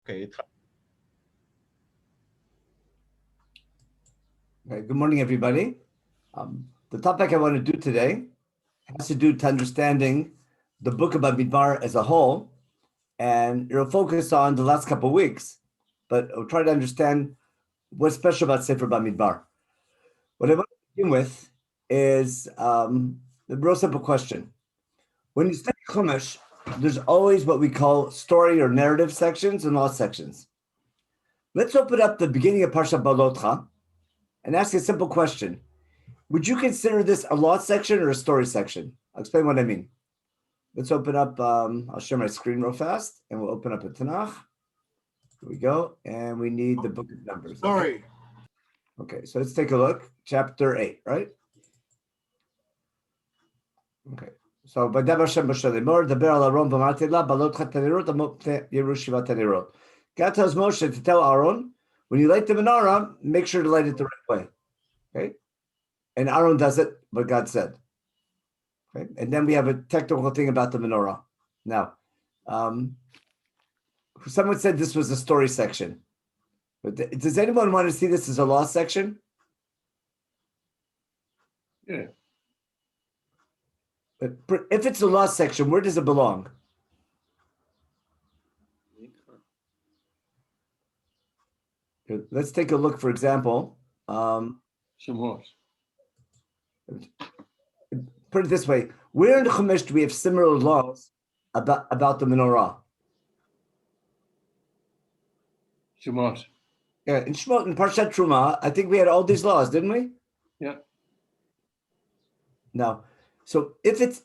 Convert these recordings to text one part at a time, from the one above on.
Okay. Okay, good morning, everybody. The topic I want to do today has to do to understanding the book of Bamidbar as a whole, and it'll focus on the last couple of weeks, but I'll try to understand what's special about Sefer Bamidbar. What I want to begin with is the real simple question. When you study Chumash, there's always what we call story or narrative sections and law sections. Let's open up the beginning of Parshat Balotcha and ask a simple question. Would you consider this a law section or a story section? I'll explain what I mean. Let's open up, I'll share my screen real fast, and we'll open up a Tanakh. Here we go, and we need the book of Numbers. Sorry. Okay, so let's take a look. Chapter 8, right? Okay, so God tells Moshe to tell Aaron, when you light the menorah, make sure to light it the right way. Okay? And Aaron does it, but God said. Okay? And then we have a technical thing about the menorah. Now, someone said this was a story section. But does anyone want to see this as a law section? Yeah. But if it's a law section, where does it belong? Let's take a look, for example. Shemot. Put it this way. Where in the Chumash do we have similar laws about the menorah? Shemot. Yeah, in Shemot, in Parshat Truma, I think we had all these laws, didn't we? Yeah. Now, so if it's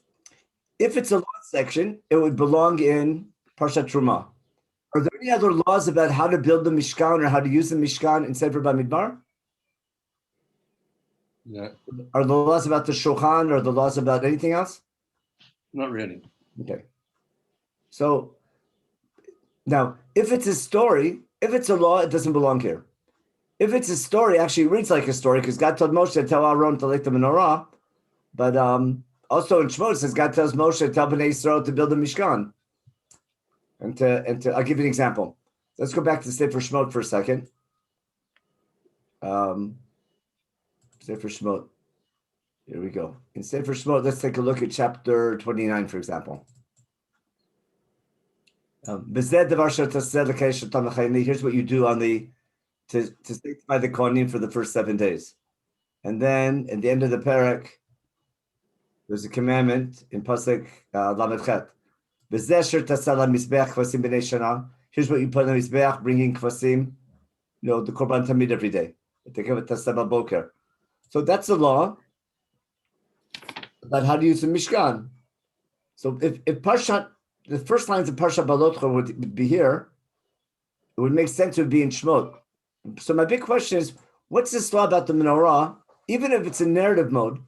a law section, it would belong in Parshat Truma. Are there any other laws about how to build the Mishkan or how to use the Mishkan in Sefer Bamidbar? Yeah. Are the laws about the Shulchan or the laws about anything else? Not really. Okay. So now, if it's a story, if it's a law, it doesn't belong here. If it's a story, actually it reads like a story because God told Moshe to tell Aaron to light the menorah. But also in Shemot it says God tells Moshe to tell Bnei Yisrael to build a Mishkan. And to I'll give you an example. Let's go back to Sefer Shemot for a second. Sefer Shemot. Here we go. In Sefer Shemot, let's take a look at chapter 29, for example. Here's what you do on to sanctify the Kohanim for the first 7 days. And then at the end of the parak, there's a commandment in Pasuk Lamed Chet. Here's what you put on the Mizbeach, bringing kvasim, the Korban Tamid every day. So that's a law about how to use the Mishkan. So if Parshat, the first lines of Parshat Balotcha would be here, it would make sense to be in Shemot. So my big question is, what's this law about the menorah? Even if it's in narrative mode,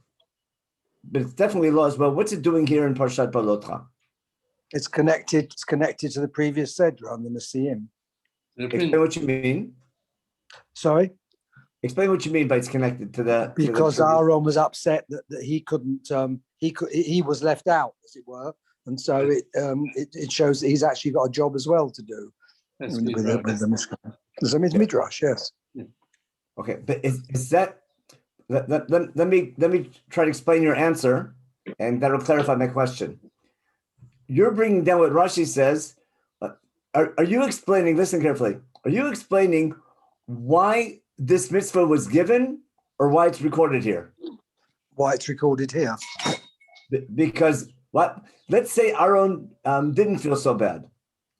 but it's definitely law as well. What's it doing here in Parshat Balotcha? It's connected to the previous Seder on the Nasiim. Explain what you mean. Sorry? Explain what you mean by it's connected to the... Because Aaron was upset that he couldn't, he was left out, as it were. And so it shows that he's actually got a job as well to do with the Mishkan. There's a Midrash, yes. Yeah. Okay, but is that... Let me try to explain your answer, and that'll clarify my question. You're bringing down what Rashi says. Are you explaining, listen carefully, are you explaining why this mitzvah was given or why it's recorded here? Why it's recorded here. Because let's say Aaron didn't feel so bad.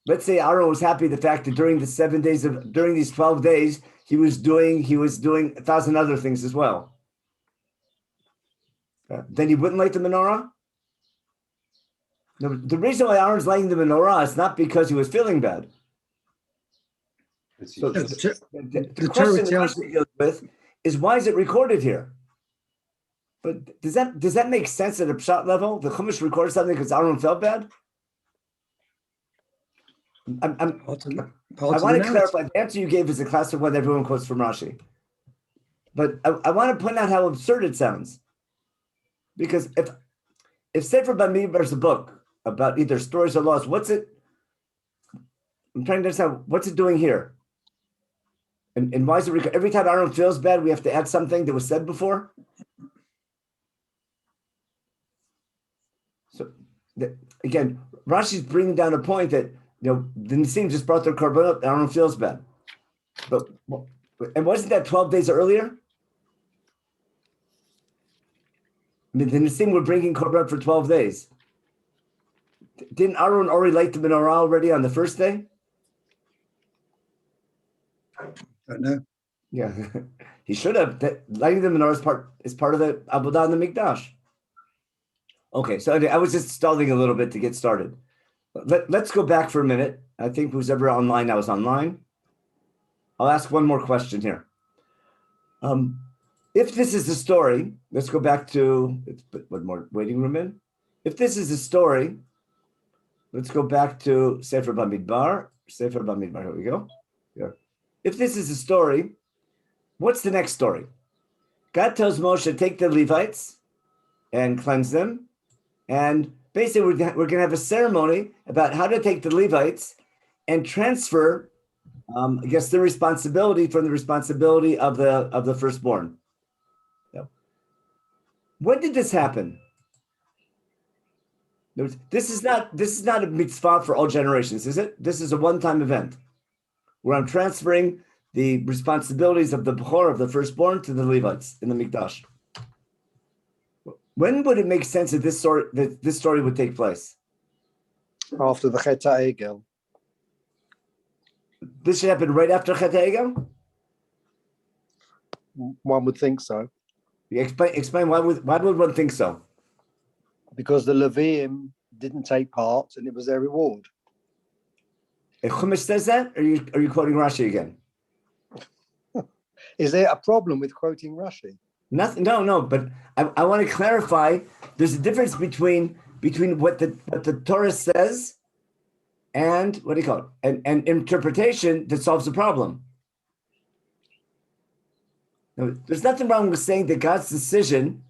Let's say Aaron was happy the fact that during these 12 days, he was doing 1,000 other things as well. Then he wouldn't light the menorah? No, the reason why Aaron's lighting the menorah is not because he was feeling bad. So the question that deals with is, why is it recorded here? But does that make sense at a pshat level? The Chumash recorded something because Aaron felt bad? I want to clarify. The answer you gave is a classic one everyone quotes from Rashi. But I want to point out how absurd it sounds. Because if Sefer Bamidbar is a book about either stories or laws, what's it? I'm trying to understand what's it doing here, and why is it every time Aaron feels bad, we have to add something that was said before. So again, Rashi's bringing down a point that the Nisim just brought their korbanot. Aaron feels bad, and wasn't that 12 days earlier? I mean, the Nisim were bringing korbanot for 12 days. Didn't Aaron already light the menorah already on the first day? I don't know. Yeah, he should have. Lighting the menorah is part of the Avodah in the Mikdash. Okay, so I was just stalling a little bit to get started. Let's go back for a minute. I think who's ever online now is online. I'll ask one more question here. If this is the story, let's go back to, let's put one more waiting room in. If this is the story, let's go back to Sefer Bamidbar. Sefer Bamidbar, here we go. Here. If this is the story, what's the next story? God tells Moshe, take the Levites and cleanse them. And basically, we're going to have a ceremony about how to take the Levites and transfer, I guess, the responsibility from the responsibility of the firstborn. So, when did this happen? This is not a mitzvah for all generations, is it? This is a one-time event where I'm transferring the responsibilities of the Bechor, of the firstborn, to the Levites in the Mikdash. When would it make sense that this story would take place? After the Chet HaEgel. This should happen right after Chet HaEgel? One would think so. Explain why would one think so? Because the Leviim didn't take part and it was their reward. If Chumash says that, or are you quoting Rashi again? Is there a problem with quoting Rashi? Nothing. No. But I want to clarify. There's a difference between what the Torah says and what do you call it? An interpretation that solves the problem. Now, there's nothing wrong with saying that God's decision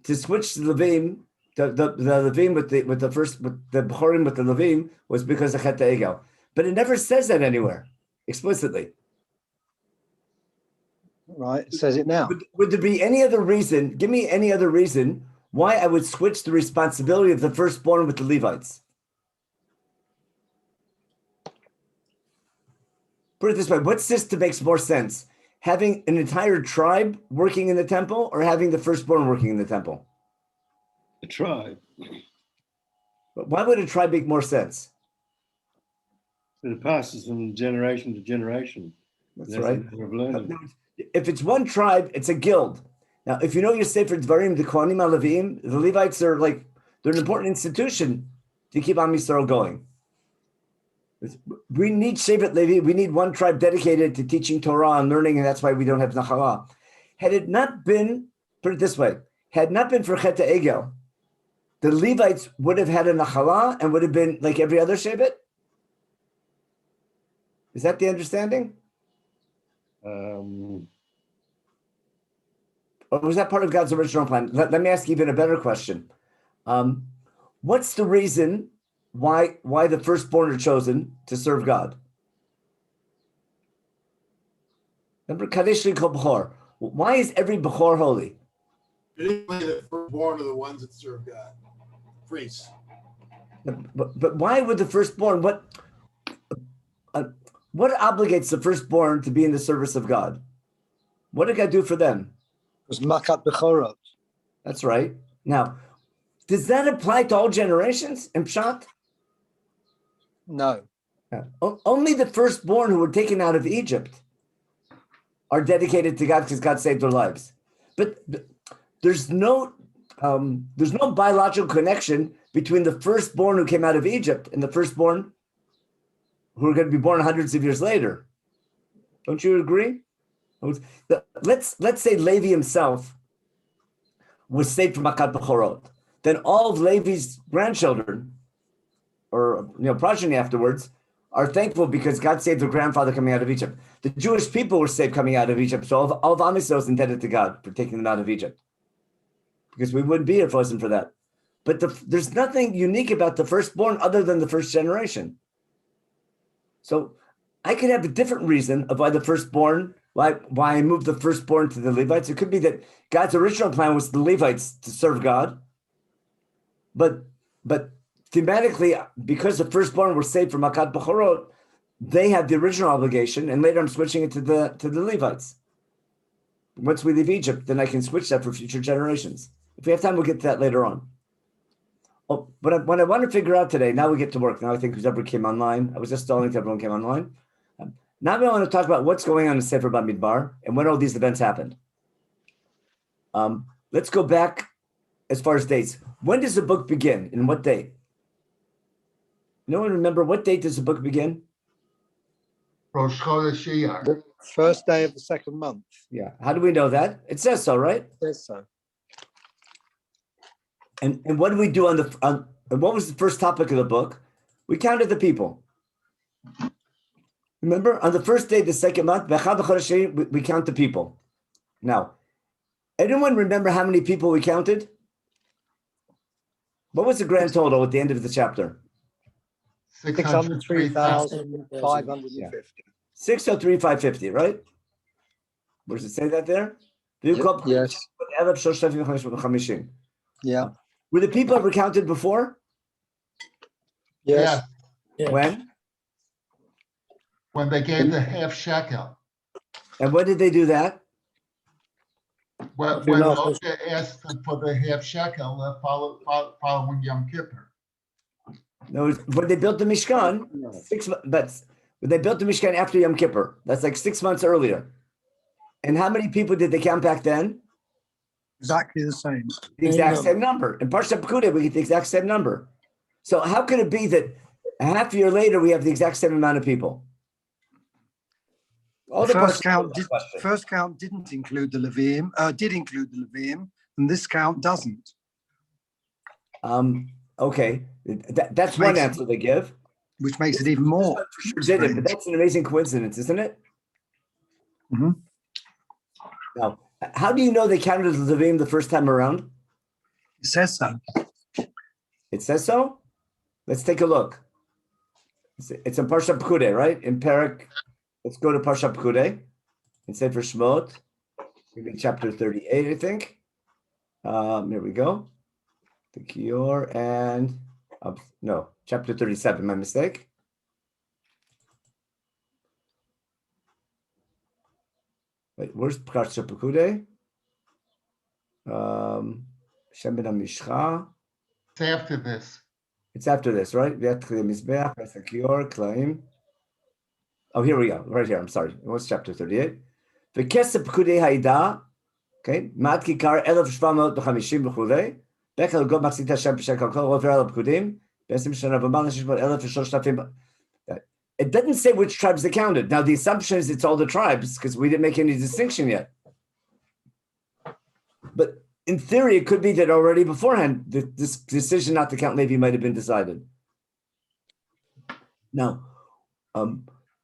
to switch the Levim, the Levim with the Bechorim with the Levim was because of Chet HaEgel. But it never says that anywhere explicitly. Right, it says it now. Would there be any other reason? Give me any other reason why I would switch the responsibility of the firstborn with the Levites. Put it this way: what system makes more sense? Having an entire tribe working in the temple, or having the firstborn working in the temple? The tribe. But why would a tribe make more sense? It passes from generation to generation. That's right. Learning. If it's one tribe, it's a guild. Now, if you know your Sefer Dvarim, the Kohanim HaLevim, the Levites are they're an important institution to keep Am Yisrael going. We need Shevet Levi. We need one tribe dedicated to teaching Torah and learning, and that's why we don't have Nachala. Had it not been, put it this way, had not been for Chet HaEgel, the Levites would have had a Nachala and would have been like every other Shevet? Is that the understanding? Or was that part of God's original plan? Let me ask you even a better question. What's the reason why the firstborn are chosen to serve God? Remember, Kadesh Li Kol Bechor. Why is every Bechor holy? Traditionally, the firstborn are the ones that serve God. Priests. But why would the firstborn, what obligates the firstborn to be in the service of God? What did God do for them? It was Makat Bechorot. That's right. Now, does that apply to all generations in Pshat? No. Yeah. Only the firstborn who were taken out of Egypt are dedicated to God because God saved their lives. But there's no biological connection between the firstborn who came out of Egypt and the firstborn who are going to be born hundreds of years later. Don't you agree? Let's say Levi himself was saved from Makat Bechorot. Then all of Levi's grandchildren, or progeny afterwards, are thankful because God saved their grandfather coming out of Egypt. The Jewish people were saved coming out of Egypt, so all of Am Yisrael is indebted to God for taking them out of Egypt. Because we wouldn't be here if it wasn't for that. But there's nothing unique about the firstborn other than the first generation. So I could have a different reason of why the firstborn, why I moved the firstborn to the Levites. It could be that God's original plan was the Levites to serve God. But thematically, because the firstborn were saved from Makat Bechorot, they had the original obligation, and later I'm switching it to the Levites. Once we leave Egypt, then I can switch that for future generations. If we have time, we'll get to that later on. Oh, but what I want to figure out today, now we get to work. Now I think whoever came online, I was just stalling till everyone came online. Now I want to talk about what's going on in Sefer Bamidbar and when all these events happened. Let's go back as far as dates. When does the book begin? And what date? No one remember what date does the book begin? Rosh Chodesh Iyar. The first day of the second month. Yeah. How do we know that? It says so, right? It says so. And what did we do and what was the first topic of the book? We counted the people. Remember, on the first day of the second month, we count the people. Now, anyone remember how many people we counted? What was the grand total at the end of the chapter? 603,550. 603,550, right? Where does it say that there? Yes. Yeah. Were the people ever counted before? Yes. Yeah, When? when they gave the half shekel. And when did they do that? When Moshe asked for the half shekel following Yom Kippur. No, when they built the Mishkan, when they built the Mishkan after Yom Kippur, that's like 6 months earlier. And how many people did they count back then? Exactly the same. The exact same number. In Parshat Pekudei, we get the exact same number. So how could it be that a half year later we have the exact same amount of people? First count didn't include the Levium, did include the Levium, and this count doesn't. Okay, that's one answer they give. Which makes it even more. Did it, but that's an amazing coincidence, isn't it? Mm-hmm. Now, how do you know they counted the Levium the first time around? It says so. It says so? Let's take a look. It's in Parshat Pekudei, right? In Perek, let's go to Parshat Pekudei and Sefer Shemot, maybe chapter 38, I think. Here we go. The Kior and, no, chapter 37, my mistake. Wait, where's Parshat Pekudei? Shem ben Amishcha. It's after this. It's after this, right? Oh, here we go. Right here. I'm sorry. It was chapter 38. The Kesef Pekudei Haida. Okay. Mat Kikar 1750 וכולי. Bechel go Maxita Shem Peshekal Kol over El Pekudim. Besim Shana V'Mal Shishbot Elef V'Shosh. It doesn't say which tribes they counted. Now the assumption is it's all the tribes because we didn't make any distinction yet. But in theory, it could be that already beforehand, this decision not to count Levi might have been decided. Now,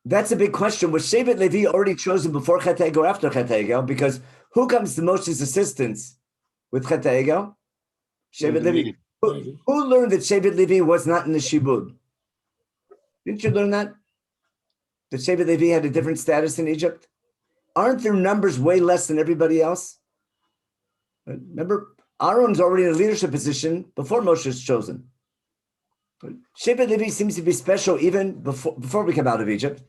that's a big question. Was Shevet Levi already chosen before Chet HaEgel or after Chet HaEgel? Because who comes to Moshe's assistance with Chet HaEgel? Shevet Levi. Who learned that Shevet Levi was not in the Shibud? Didn't you learn that? That Shevet Levi had a different status in Egypt? Aren't their numbers way less than everybody else? Remember, Aaron's already in a leadership position before Moshe is chosen. Shevet Levi seems to be special even before we come out of Egypt.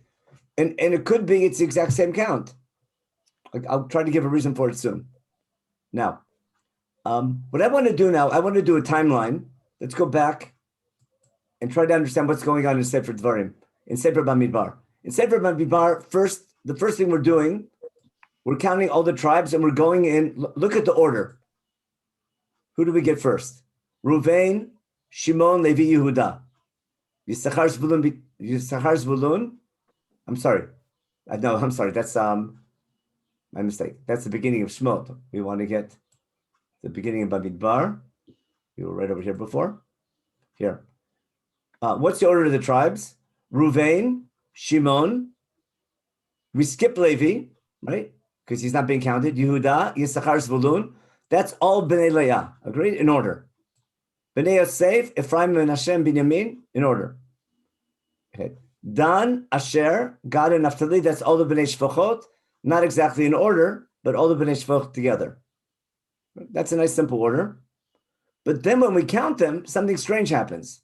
And it could be it's the exact same count. I'll try to give a reason for it soon. Now, what I want to do now, I want to do a timeline. Let's go back and try to understand what's going on in Sefer Dvarim, in Sefer Bamidbar. In Sefer Bamidbar, the first thing we're doing, we're counting all the tribes and we're going in. Look at the order. Who do we get first? Ruvain, Shimon, Levi, Yehuda. Yisachar, Zvulun. I'm sorry. I'm sorry. That's my mistake. That's the beginning of Shemot. We want to get the beginning of Bamidbar. You were right over here before. Here. What's the order of the tribes? Ruvain, Shimon. We skip Levi, right? Because he's not being counted. Yehuda, Yisachar, Zvulun. That's all Bnei Leah. Agreed? In order. Bnei Yosef, Ephraim, Menachem, Binyamin. In order. Okay. Dan, Asher, Gad, and Naphtali. That's all the Bnei Shvachot, not exactly in order, but all the Bnei Shvachot together. That's a nice simple order. But then when we count them, something strange happens.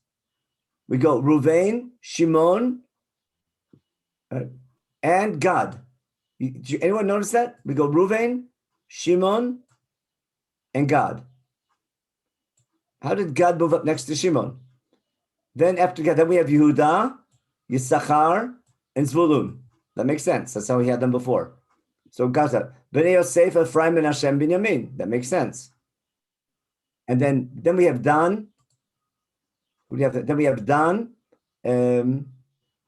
We go Ruvain, Shimon, and Gad. Anyone notice that? We go Ruvain, Shimon, and Gad. How did Gad move up next to Shimon? Then after Gad, then we have Yehuda, Yisachar, and Zvulun. That makes sense. That's how he had them before. So Gaza, Bnei Yosef, Ephraim, and Hashem, Binyamin. That makes sense. And then we have Dan. Then we have Dan,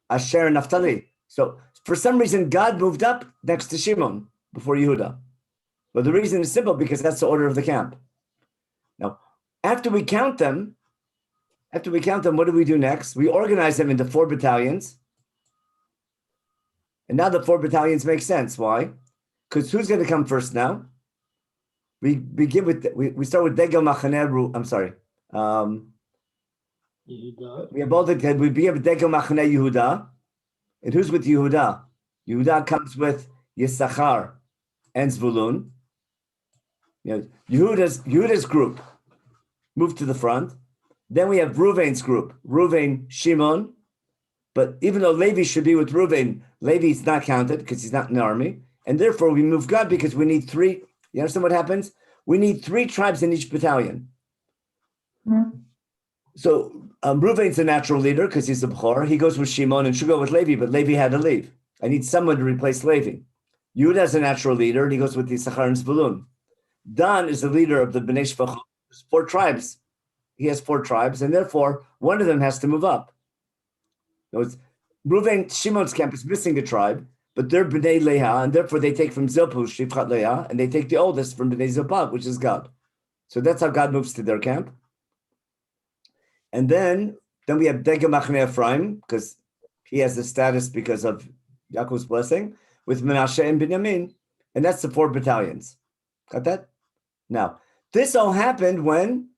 Asher, and Naphtali. So for some reason, God moved up next to Shimon before Yehuda. But the reason is simple, because that's the order of the camp. Now, after we count them, what do we do next? We organize them into 4 battalions. And now the 4 battalions make sense. Why? Because who's going to come first now? We begin with we start with Degel Machane. I'm sorry. We have all the we begin with Degel Machane Yehuda. And who's with Yehuda? Yehuda comes with Yisachar and Zvulun. Yehuda's group moved to the front. Then we have Reuven's group, Reuven, Shimon. But even though Levi should be with Reuven, Levi's not counted because he's not in the army. And therefore we move God because we need 3. You understand what happens? We need 3 tribes in each battalion. Mm-hmm. So Reuven's a natural leader because he's the Bechor. He goes with Shimon and should go with Levi, but Levi had to leave. I need someone to replace Levi. Yehuda is a natural leader, and he goes with the Issachar and Zvulun. Dan is the leader of the Bnei Shvachot. 4 tribes. He has 4 tribes, and therefore one of them has to move up. Reuven, Shimon's camp is missing a tribe, but they're Bnei Leah, and therefore they take from Zilpah, Shifchat Leah, and they take the oldest from Bnei Zilpah, which is God. So that's how God moves to their camp. And then we have Degel Machane Ephraim, because he has the status because of Yaakov's blessing, with Menashe and Binyamin, and that's the 4 battalions. Got that? Now, this all happened when?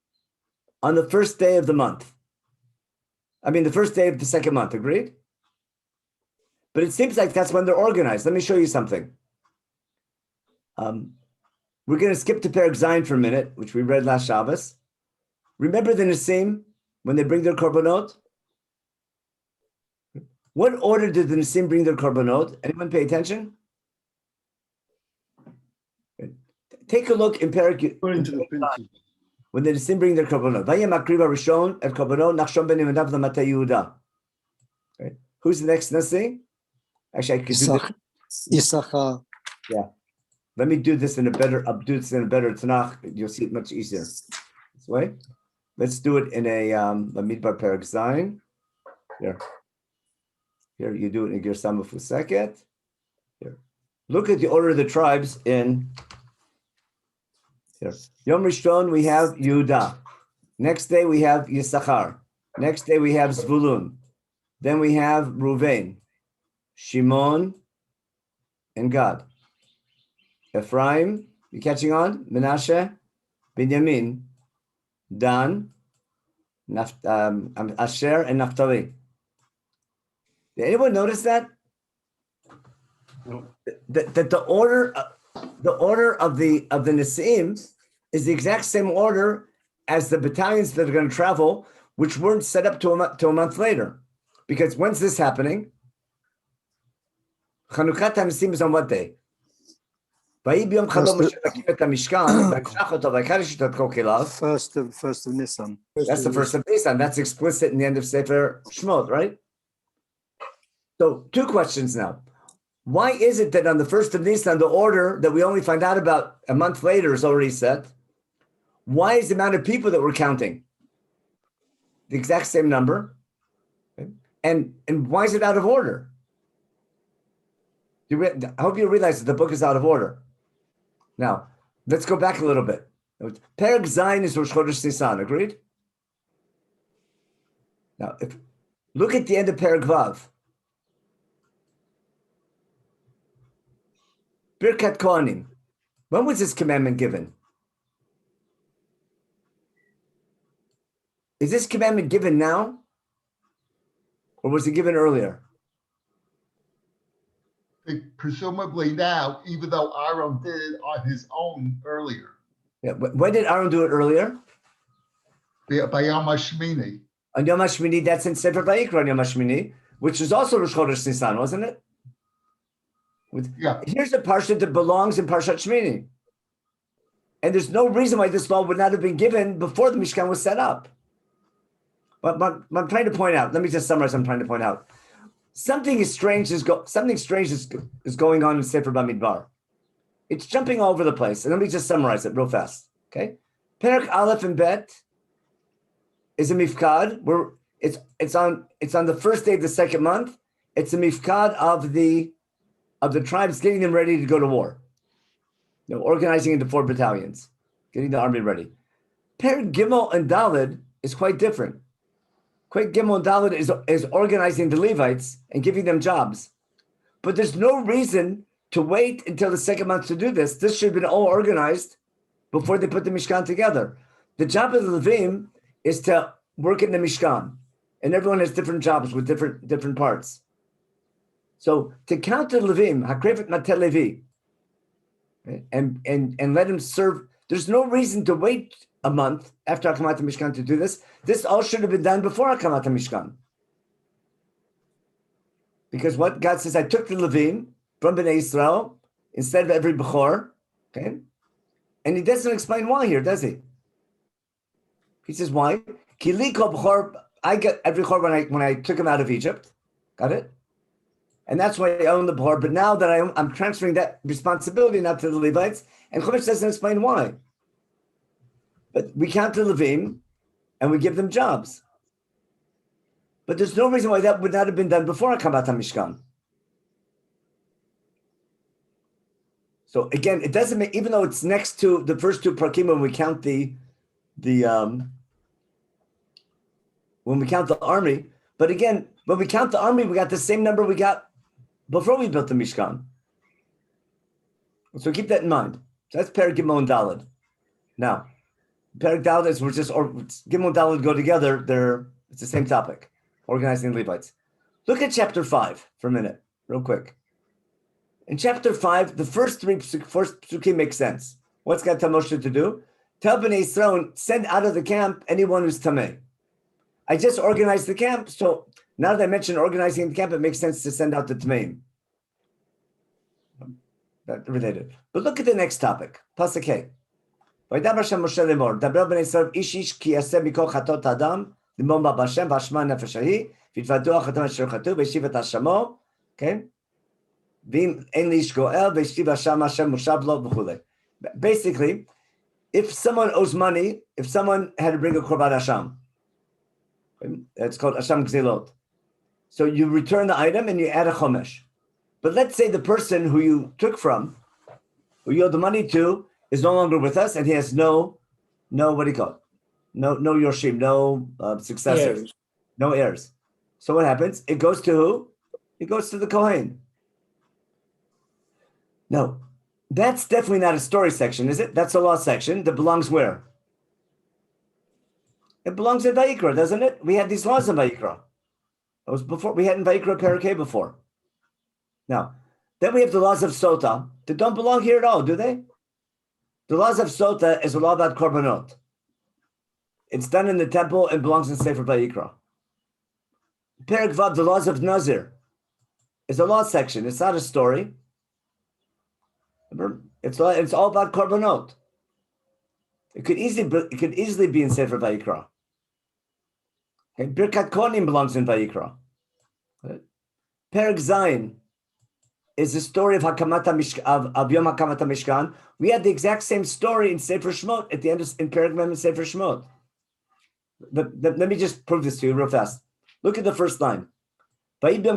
On the first day of the month. The first day of the second month, agreed? But it seems like that's when they're organized. Let me show you something. We're going to skip to Perek Zayin for a minute, which we read last Shabbos. Remember the Nisim, when they bring their korbanot? What order did the Nisim bring their korbanot? Anyone pay attention? Take a look in Perek. According to the printed. When the Nisim bring their korbanot. Vayem akriva rishon et korbanot nachshon ben Yehuda v'lamata Yehuda. Who's the next Nasi? Actually, I could do this. Yisachar. Yeah. Let me do this in a better. I'll do this in a better Tanakh. You'll see it much easier. This way. Let's do it in a Bamidbar Perek Zayin. Here, you do it in Girsama for a second. Here. Look at the order of the tribes in here. Yom Rishon, we have Yehuda. Next day, we have Yisachar. Next day, we have Zvulun. Then we have Ruvain, Shimon, and Gad. Ephraim, you catching on? Menashe, Binyamin, Dan, Asher, and Naphtali. Did anyone notice that? No. That the order of the Nisim is the exact same order as the battalions that are going to travel, which weren't set up to a month later. Because when's this happening? Chanukhat HaNisim is on what day? First of Nisan. That's the first of Nisan. That's explicit in the end of Sefer Shmot, right? So 2 questions now. Why is it that on the first of Nisan, the order that we only find out about a month later is already set? Why is the amount of people that we're counting the exact same number? Okay. And why is it out of order? I hope you realize that the book is out of order. Now, let's go back a little bit. Perek Zayin is Rosh Chodesh Nisan, agreed? Now, look at the end of Perek Vav. Birkat Kohanim. When was this commandment given? Is this commandment given now? Or was it given earlier? presumably now, even though Aaron did it on his own earlier. Yeah. When did Aaron do it earlier? By Yom HaShmini. On Yom HaShmini, that's in Sefer Vayikra on Yom HaShmini, which is also Rosh Chodesh Nisan, wasn't it? Yeah. Here's a parsha that belongs in Parshat Shmini. And there's no reason why this law would not have been given before the Mishkan was set up. But I'm trying to point out, let me just summarize what I'm trying to point out. Something strange is going on in Sefer Bamidbar. It's jumping all over the place. And let me just summarize it real fast. Okay? Perek Aleph and Bet is a mifkad where it's on the first day of the second month. It's a mifkad of the tribes, getting them ready to go to war. Organizing into 4 battalions, getting the army ready. Perek Gimel and Daled is quite different. Perek Gimel and Daled is organizing the Levites and giving them jobs. But there's no reason to wait until the second month to do this. This should have been all organized before they put the Mishkan together. The job of the Levim is to work in the Mishkan. And everyone has different jobs with different parts. So to count the Levim, Hakrevet Matel Levi, and let him serve. There's no reason to wait a month after Hakamat Mishkan to do this. This all should have been done before Hakamat Mishkan. Because what God says, I took the Levim from Bnei Israel instead of every Bechor. Okay? And he doesn't explain why here, does he? He says, why? Kili kol Bechor, I got every Bechor when I took him out of Egypt. Got it? And that's why I own the Bechor. But now that I'm transferring that responsibility now to the Levites, and Chumash doesn't explain why. But we count the Levim, and we give them jobs. But there's no reason why that would not have been done before Hakamat HaMishkan. So again, it doesn't make, even though it's next to the first 2 prakim when we count when we count the army. But again, when we count the army, we got the same number we got before we built the Mishkan. So keep that in mind. So that's Perek Gimel and Daled. Now, Perek Daled is Gimel and Daled go together. It's the same topic, organizing the Levites. Look at chapter 5 for a minute, real quick. In chapter 5, the first 3 psukim make sense. What's God tell Moshe to do? Tell Bnei Yisrael, send out of the camp anyone who's tameh. I just organized the camp, so now that I mentioned organizing the camp, it makes sense to send out the Tmeim. That related. But look at the next topic. Pasuk Hey. Vaydaber Hashem Moshe lemor. Daber bnei Yisrael ish ish ki yaseh mikol chatot adam limon b'Hashem v'ashma nefesh hahi v'yitvadu achatam asher chatu v'yishiv et hashamo. Okay. V'im ein liish goel v'yishiv Hashem mushav lo v'chulei. Basically, if someone owes money, if someone had to bring a korban Hashem, it's called Hashem Gzilot. So you return the item and you add a chomesh. But let's say the person who you took from, who you owe the money to, is no longer with us and he has no what do you call it? No Yoshim, no successors, no heirs. So what happens? It goes to who? It goes to the Kohen. No, that's definitely not a story section, is it? That's a law section that belongs where? It belongs in Vayikra, doesn't it? We had these laws in Vayikra. It was before, we had in Vayikra Perek before. Now, then we have the laws of Sota that don't belong here at all, do they? The laws of Sota is a law about Korbanot. It's done in the temple and belongs in Sefer Vayikra. Perek Vav, the laws of Nazir, is a law section. It's not a story. Remember? It's all about Korbanot. It could easily be in Sefer Vayikra. Okay, Birkat Kohanim belongs in Vayikra. Perek Zayin is the story of Yom Hakamat Mishkan. We had the exact same story in Sefer Shemot at the end of in Perek Mem in Sefer Shemot. But let me just prove this to you real fast. Look at the first line. I want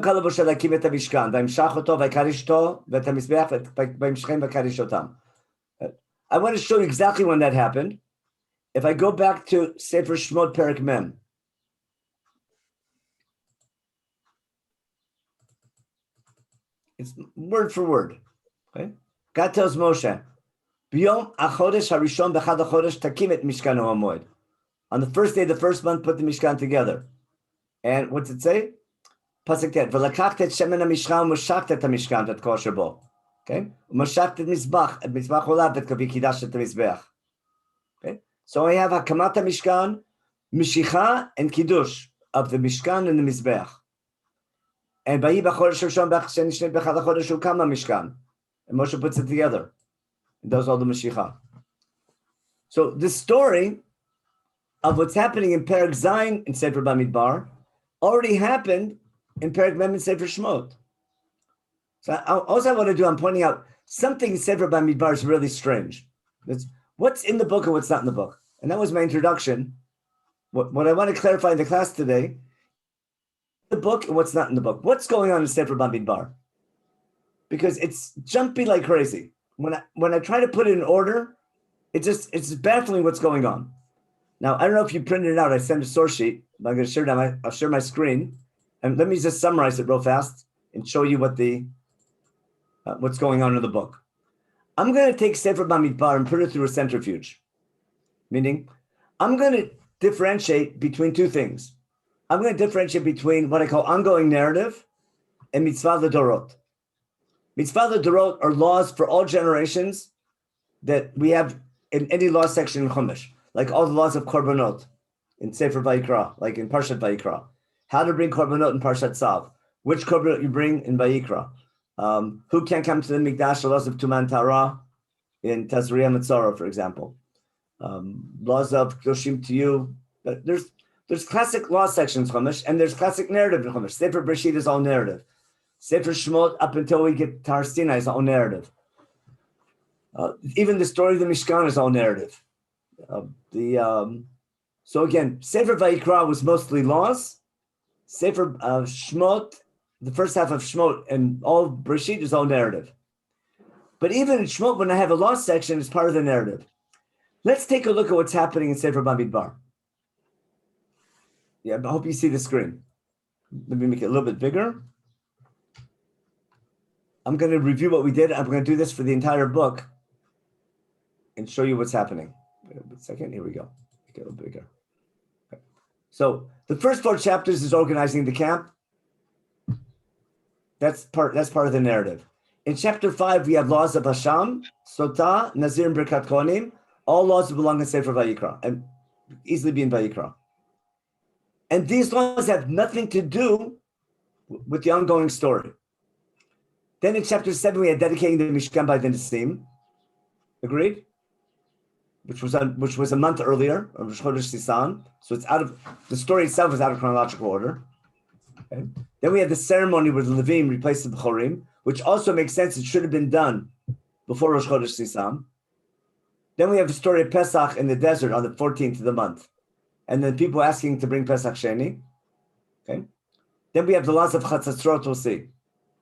to show you exactly when that happened. If I go back to Sefer Shemot Perek Mem, it's word for word. Okay? God tells Moshe, on the first day of the first month, put the Mishkan together. And what's it say? Pasuk Tet, V'lakachta et shemen ha-mishkan u'mashachta et ha-mishkan v'et kosher bo. Okay? U'mashachta et mizbach olav v'et kavikidash et ha-mizbeach. Okay? So I have Hakamat ha-mishkan, Mishicha, and Kiddush of the Mishkan and the Mizbeach. And Vayi b'chodesh Rishon b'chashen nishnet b'chad ha-chodesh ukam ha-mishkan. And Moshe puts it together. It does all the Mashiach. So the story of what's happening in Perek Zayin in Sefer Bamidbar already happened in Perek Mem in Sefer Shmot. So also I want to do, I'm pointing out something in Sefer Bamidbar is really strange. It's what's in the book and what's not in the book. And that was my introduction. What I want to clarify in the class today, the book and what's not in the book. What's going on in Sefer Bamidbar? Because it's jumpy like crazy. When I try to put it in order, it's baffling what's going on. Now, I don't know if you printed it out. I sent a source sheet. I'm going to share it. I'll share my screen. And let me just summarize it real fast and show you what's going on in the book. I'm going to take Sefer Bamidbar and put it through a centrifuge. Meaning, I'm going to differentiate between two things. I'm going to differentiate between what I call ongoing narrative and mitzvah l'dorot. Mitzvah l'dorot are laws for all generations that we have in any law section in Chumash, like all the laws of korbanot in Sefer Vayikra, like in Parshat Vayikra. How to bring korbanot in Parshat Tzav, which korbanot you bring in Vayikra, who can come to the Mikdash, the laws of Tuman Tara in Tazria Mitzorah, for example. Laws of Yoshim to you. There's classic law sections Chumash, and there's classic narrative in Chumash. Sefer Bereshit is all narrative. Sefer Shemot, up until we get to Har Sinai, is all narrative. Even the story of the Mishkan is all narrative. So again, Sefer Vayikra was mostly laws. Sefer Shemot, the first half of Shemot, and all Bereshit is all narrative. But even in Shemot, when I have a law section, it's part of the narrative. Let's take a look at what's happening in Sefer Bamidbar. Yeah, I hope you see the screen. Let me make it a little bit bigger. I'm going to review what we did. I'm going to do this for the entire book and show you what's happening. Wait a second. Here we go. Make it a little bigger. Okay. So the first 4 chapters is organizing the camp. That's part of the narrative. In chapter 5, we have laws of Hasham, Sotah, Nazir, and Birkat Kohanim. All laws belong in Sefer Vayikra and easily be in Vayikra. And these laws have nothing to do with the ongoing story. Then in chapter 7, we had dedicating the Mishkan by the Nisim. Agreed? Which was a month earlier, of Rosh Chodesh Sisan. So it's the story itself is out of chronological order. Okay. Then we had the ceremony where the Levim replaced the B'chorim, which also makes sense. It should have been done before Rosh Chodesh Sisan. Then we have the story of Pesach in the desert on the 14th of the month. And then people asking to bring Pesach Sheni. Okay. Then we have the laws of Chatzatzrot, we'll see,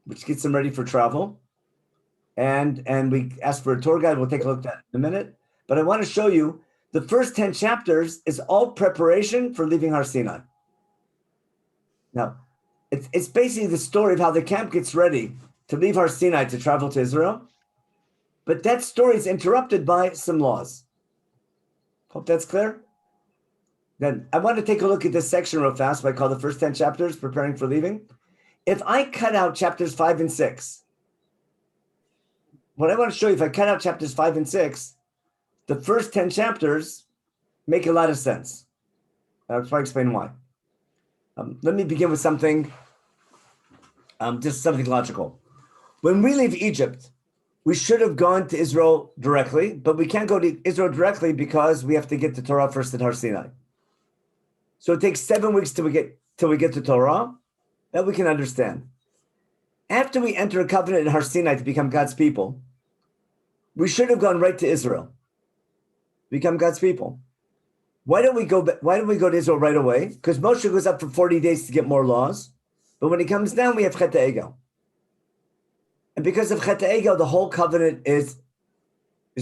which gets them ready for travel. And we ask for a tour guide. We'll take a look at that in a minute. But I want to show you the first 10 chapters is all preparation for leaving Har Sinai. Now, it's basically the story of how the camp gets ready to leave Har Sinai to travel to Israel. But that story is interrupted by some laws. Hope that's clear. Then I want to take a look at this section real fast, what I call the first 10 chapters, preparing for leaving. If I cut out chapters 5 and 6, what I want to show you, if I cut out chapters 5 and 6, the first 10 chapters make a lot of sense. I'll try to explain why. Let me begin with something, just something logical. When we leave Egypt, we should have gone to Israel directly, but we can't go to Israel directly because we have to get to Torah first at Har Sinai. So it takes 7 weeks till we get to Torah. That we can understand. After we enter a covenant in Har Sinai to become God's people, we should have gone right to Israel, become God's people. Why don't we go to Israel right away? Because Moshe goes up for 40 days to get more laws, but when he comes down, we have Chet HaEgel. And because of Chet HaEgel, the whole covenant is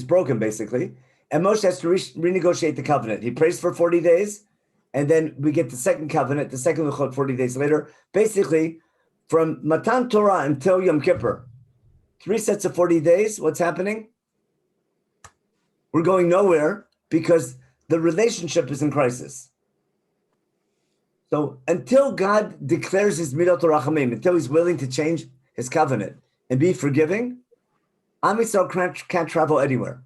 broken, basically. And Moshe has to renegotiate the covenant. He prays for 40 days, and then we get the second covenant, the second Luchot 40 days later. Basically, from Matan Torah until Yom Kippur, 3 sets of 40 days, what's happening? We're going nowhere because the relationship is in crisis. So until God declares his midot rachamim, until he's willing to change his covenant and be forgiving, Am Yisrael can't travel anywhere.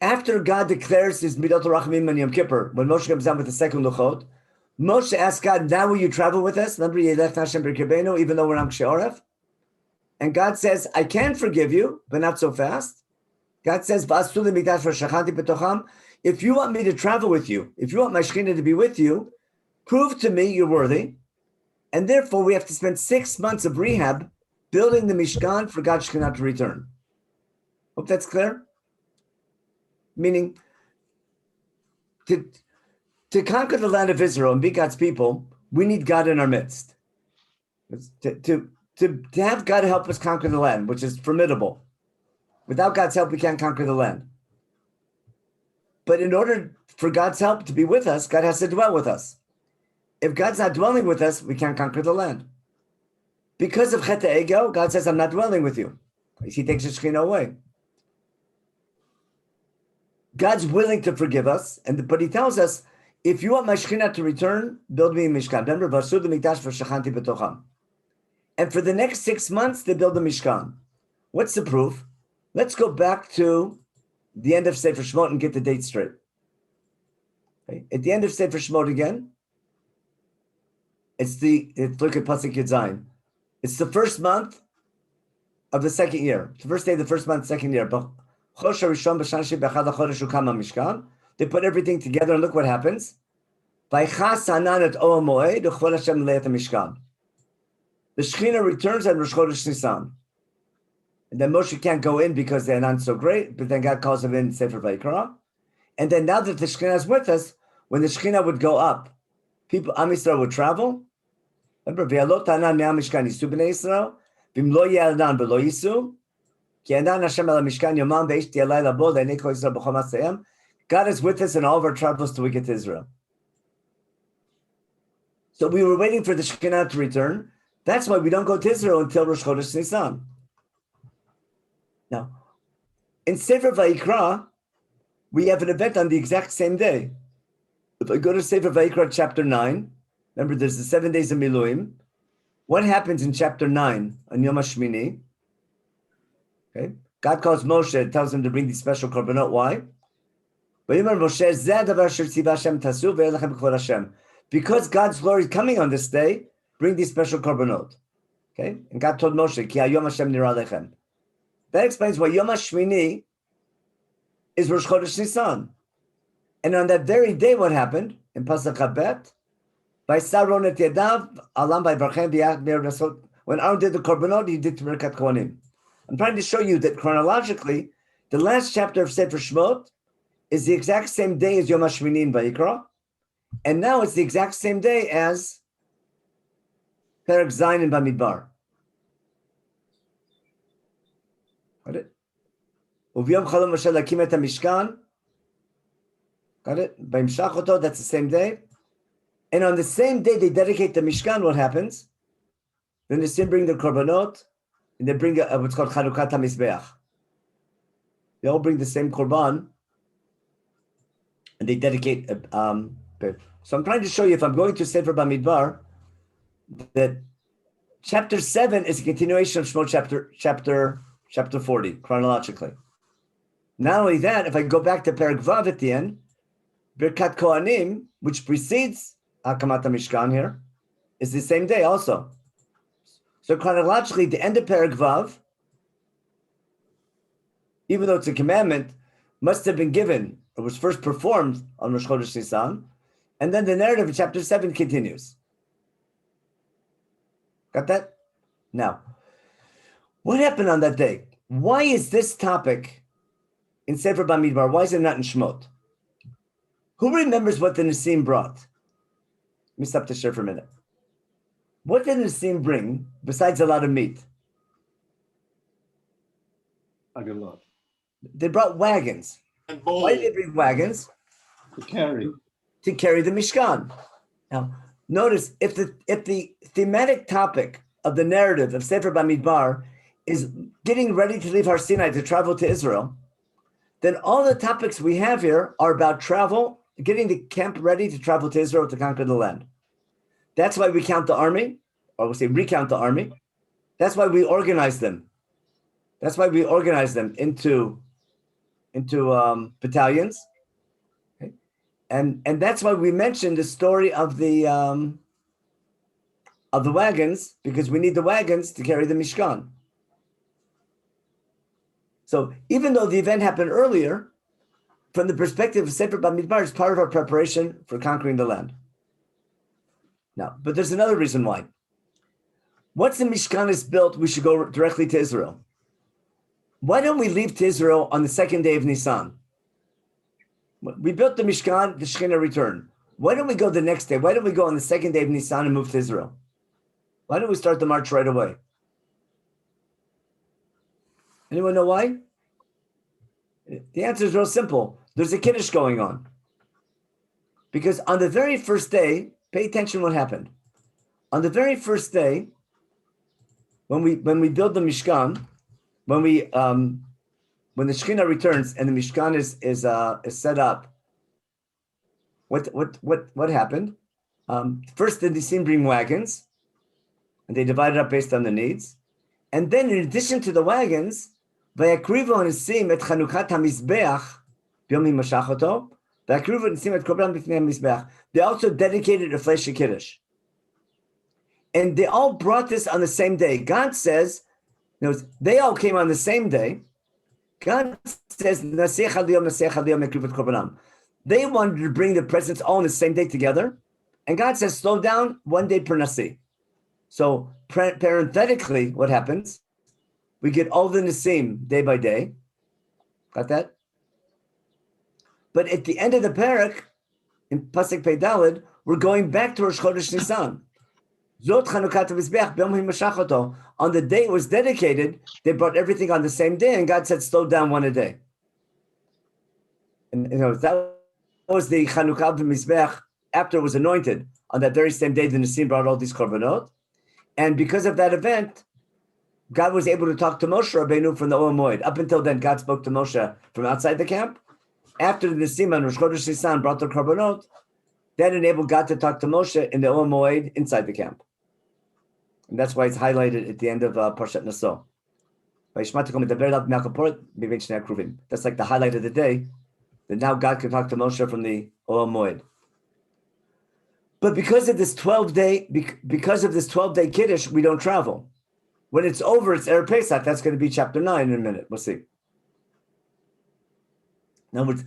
After God declares his midot rachamim on Yom Kippur, when Moshe comes down with the second luchot, Moshe asks God, now will you travel with us? Remember, Yelech Hashem b'kirbeinu, even though we're on Kshe'oref? And God says, I can forgive you, but not so fast. God says, if you want me to travel with you, if you want my Shekhinah to be with you, prove to me you're worthy. And therefore, we have to spend 6 months of rehab building the Mishkan for God's Shekhinah to return. Hope that's clear? Meaning, to conquer the land of Israel and be God's people, we need God in our midst. To have God help us conquer the land, which is formidable. Without God's help, we can't conquer the land. But in order for God's help to be with us, God has to dwell with us. If God's not dwelling with us, we can't conquer the land. Because of Chet Ego, God says, I'm not dwelling with you. He takes the Shekhinah away. God's willing to forgive us, but he tells us, if you want my Shekhinah to return, build me a Mishkan. Remember, Varsud Mikdash v'Shachanti b'tocham. And for the next 6 months, they build a Mishkan. What's the proof? Let's go back to the end of Sefer Shemot and get the date straight. Okay. At the end of Sefer Shemot again, look at Pasuk Yud Zayin. It's the first month of the second year. The first day of the first month, second year. They put everything together and look what happens. The Shekhinah returns on Rosh Chodesh Nisan. And then Moshe can't go in because they're not so great, but then God calls him in Sefer Vayikra. And then now that the Shekhinah is with us, when the Shekhinah would go up, Am Yisrael would travel. Remember, V'yalot ha'anan me'am Mishkan yisu b'nei Yisrael, v'im lo yeh ha'anan v'lo yisu, ki ha'anan Hashem el Mishkan yomam ve'ish tiyalai labo le'nei kol Yisrael b'chol ma'aseyam. God is with us in all of our travels till we get to Israel. So we were waiting for the Shekhinah to return. That's why we don't go to Israel until Rosh Chodesh Nisan. Now, in Sefer Vayikra, we have an event on the exact same day. If I go to Sefer Vayikra chapter 9, remember there's the 7 days of Miluim. What happens in chapter 9 on Yom HaShmini? Okay, God calls Moshe, tells him to bring these special korbanot. Why? Because God's glory is coming on this day, bring these special korbanot. Okay, and God told Moshe, Ki hayom Hashem nira lechem. That explains why Yom HaShmini is Rosh Chodesh Nisan. And on that very day, what happened? In Pasuk Habet, by Saron et Yadav, Alam by Varchem v'Yach, when Aaron did the Korbanot, he did Merkat Kohanim. I'm trying to show you that chronologically, the last chapter of Sefer Shemot is the exact same day as Yom HaShmini in Vayikra, and now it's the exact same day as Perek Zayin in Bamidbar. Got it? Uviyom Chalom Moshe lakim et HaMishkan. Got it? B'imshach oto, that's the same day. And on the same day they dedicate the Mishkan, what happens? Then the Sim bring the Korbanot, and they bring what's called Chanukat HaMizbeach. They all bring the same Korban, and they dedicate. So I'm trying to show you, if I'm going to Sefer Bamidbar, that chapter 7 is a continuation of Shemot chapter 40, chronologically. Not only that, if I go back to Perek Vav at the end, Birkat Kohanim, which precedes Hakamat HaMishkan here, is the same day also. So chronologically, the end of Perek Vav, even though it's a commandment, must have been given, or was first performed on Rosh Chodesh Nisan, and then the narrative of chapter 7 continues. Got that? Now, what happened on that day? Why is this topic in Sefer Bamidbar? Why is it not in Shemot? Who remembers what the Nisim brought? Let me stop the share for a minute. What did the Nisim bring besides a lot of meat? I got a lot. They brought wagons. And bowl. Why did they bring wagons? To carry. To carry the Mishkan. Now, notice if the thematic topic of the narrative of Sefer Bamidbar is getting ready to leave Har Sinai to travel to Israel, then all the topics we have here are about travel getting the camp ready to travel to Israel to conquer the land. That's why we count the army, or we'll say recount the army. That's why we organize them. That's why we organize them into battalions. Okay? And that's why we mentioned the story of the wagons, because we need the wagons to carry the Mishkan. So even though the event happened earlier, from the perspective of Sefer Bamidbar, it's part of our preparation for conquering the land. Now, but there's another reason why. Once the Mishkan is built, we should go directly to Israel. Why don't we leave to Israel on the second day of Nisan? We built the Mishkan, the Shekhinah returned. Why don't we go the next day? Why don't we go on the second day of Nisan and move to Israel? Why don't we start the march right away? Anyone know why? The answer is real simple. There's a Kiddush going on. Because on the very first day, pay attention what happened. On the very first day, when we build the Mishkan, when the Shekhinah returns and the Mishkan is set up, what happened? First, the Nisim bring wagons, and they divide it up based on the needs. And then, in addition to the wagons, vayakrivu Nisim et Chanukat HaMizbeach b'yom himashach. Vayakrivu Nisim et Korban b'fnei HaMizbeach. They also dedicated a flesh Kiddush. And they all brought this on the same day. God says, they all came on the same day. God says, they wanted to bring the presents all on the same day together. And God says, slow down, one day per Nasi. So parenthetically, what happens? We get all the Nasim day by day. Got that? But at the end of the parak, in Pasuk Pei Daled, we're going back to Rosh Chodesh Nisan. On the day it was dedicated, they brought everything on the same day, and God said, slow down one a day. And that was the Chanukah Mizbeach after it was anointed. On that very same day, the Nisim brought all these korbanot. And because of that event, God was able to talk to Moshe Rabbeinu from the Oel Moed. Up until then, God spoke to Moshe from outside the camp. After the Nisim and Rosh Chodesh Nisan brought their korbanot, that enabled God to talk to Moshe in the Oel Moed inside the camp. And that's why it's highlighted at the end of Parshat Naso. That's like the highlight of the day, that now God can talk to Moshe from the Oel Moed. But because of this 12-day Kiddush, we don't travel. When it's over, it's Erev Pesach. That's going to be chapter 9 in a minute. We'll see. In other words,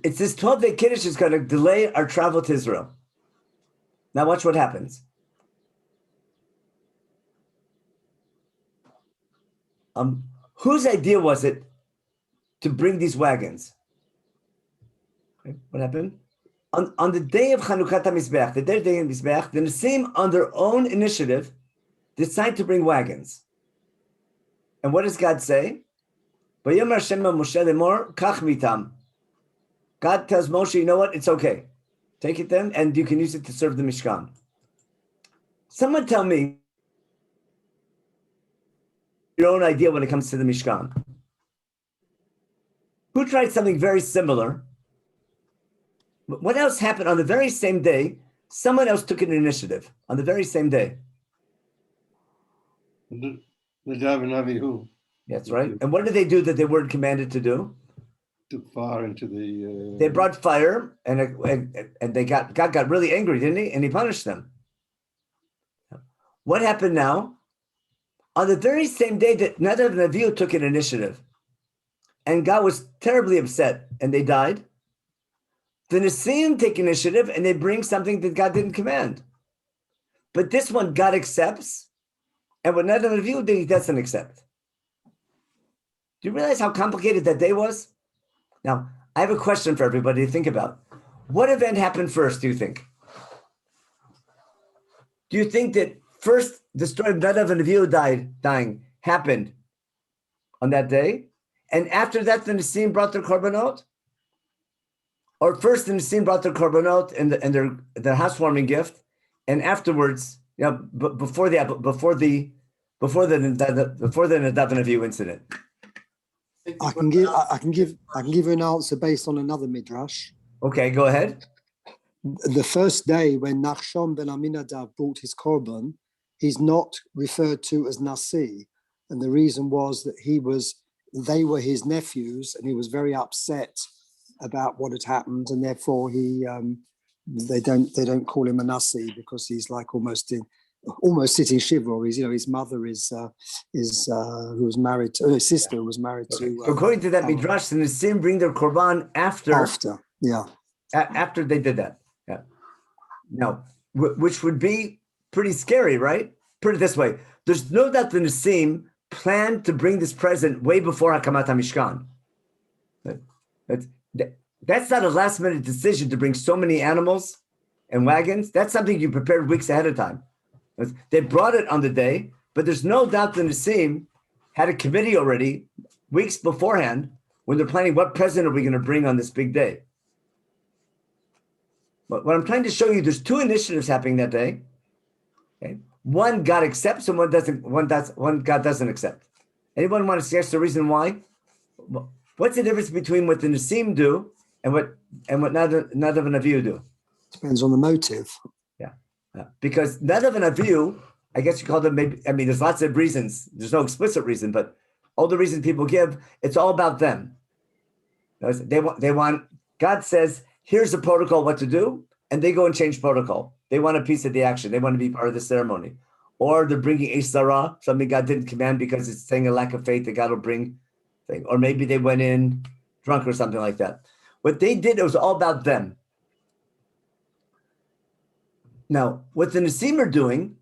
it's this 12-day Kiddush is going to delay our travel to Israel. Now watch what happens. Whose idea was it to bring these wagons? Okay, what happened? On the day of Chanukat HaMizbeach, the day of Mizbeach, the Nisim, on their own initiative, decide to bring wagons. And what does God say? God tells Moshe, you know what? It's okay. Take it then, and you can use it to serve the Mishkan. Someone tell me your own idea when it comes to the Mishkan. Who tried something very similar? What else happened on the very same day? Someone else took an initiative on the very same day. The Avihu. That's right. And what did they do that they weren't commanded to do? Took fire into the. They brought fire, and God got really angry, didn't he? And he punished them. What happened now? On the very same day that Nadav and Avihu took an initiative, and God was terribly upset, and they died, the Nisim take initiative, and they bring something that God didn't command. But this one, God accepts, and what Nadav and Avihu did, he doesn't accept. Do you realize how complicated that day was? Now, I have a question for everybody to think about. What event happened first, do you think? Do you think that first the story of Nadav and Avihu dying happened on that day, and after that the Nisim brought their korbanot? Or first the Nisim brought their korbanot and their housewarming gift, and afterwards, before the Nadav and Avihu incident? I can give you an answer based on another midrash. Okay, go ahead. The first day when Nachshon ben Aminadab brought his korban, he's not referred to as Nazir. And the reason was that they were his nephews, and he was very upset about what had happened, and therefore they don't call him a Nazir because he's like almost sitting shiva. His mother who was married to his sister who was married to. So according to that midrash, the Nisim bring their korban after they did that. Yeah. Now, which would be pretty scary, right? Put it this way: there's no doubt the Nisim planned to bring this present way before Hakamat HaMishkan. That's not a last-minute decision to bring so many animals and wagons. That's something you prepared weeks ahead of time. They brought it on the day, but there's no doubt the Nisim had a committee already weeks beforehand when they're planning what present are we going to bring on this big day. But what I'm trying to show you, there's two initiatives happening that day. Okay? One God accepts and one God doesn't accept. Anyone want to suggest the reason why? What's the difference between what the Nisim do and what Nadav and Avihu do? Depends on the motive. Yeah. Because Nadav and Avihu, I guess you call them maybe, there's lots of reasons. There's no explicit reason, but all the reasons people give, it's all about them. They want, God says, here's the protocol, what to do, and they go and change protocol. They want a piece of the action. They want to be part of the ceremony. Or they're bringing a sarah, something God didn't command because it's saying a lack of faith that God will bring thing. Or maybe they went in drunk or something like that. What they did, it was all about them. Now, what the Nisim are doing,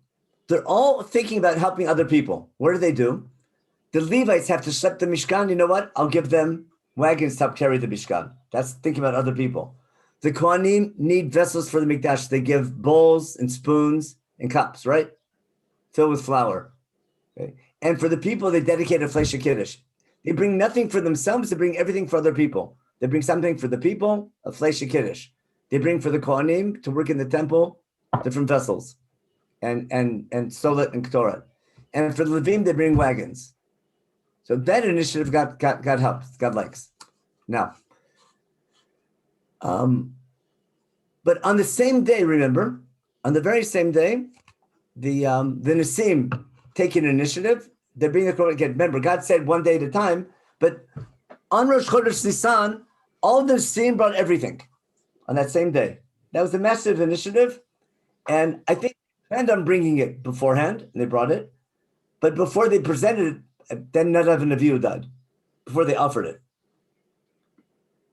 they're all thinking about helping other people. What do? The Levites have to schlep the Mishkan. You know what? I'll give them wagons to help carry the Mishkan. That's thinking about other people. The Kohanim need vessels for the Mikdash. They give bowls and spoons and cups, right? Filled with flour. Okay? And for the people, they dedicate a flesh kiddush. They bring nothing for themselves. They bring everything for other people. They bring something for the people, a flesh kiddush. They bring for the Kohanim to work in the temple, different vessels, and solet and ktoret. And for the Levim, they bring wagons. So that initiative God helps, God likes. Now, but on the same day, remember, on the very same day, the Nisim take an initiative. They bring the Korban again. Remember, God said one day at a time, but on Rosh Chodesh Nisan, all the Nisim brought everything on that same day. That was a massive initiative, and I think they planned on bringing it beforehand, and they brought it. But before they presented it, then Nadav and Avihu died, before they offered it.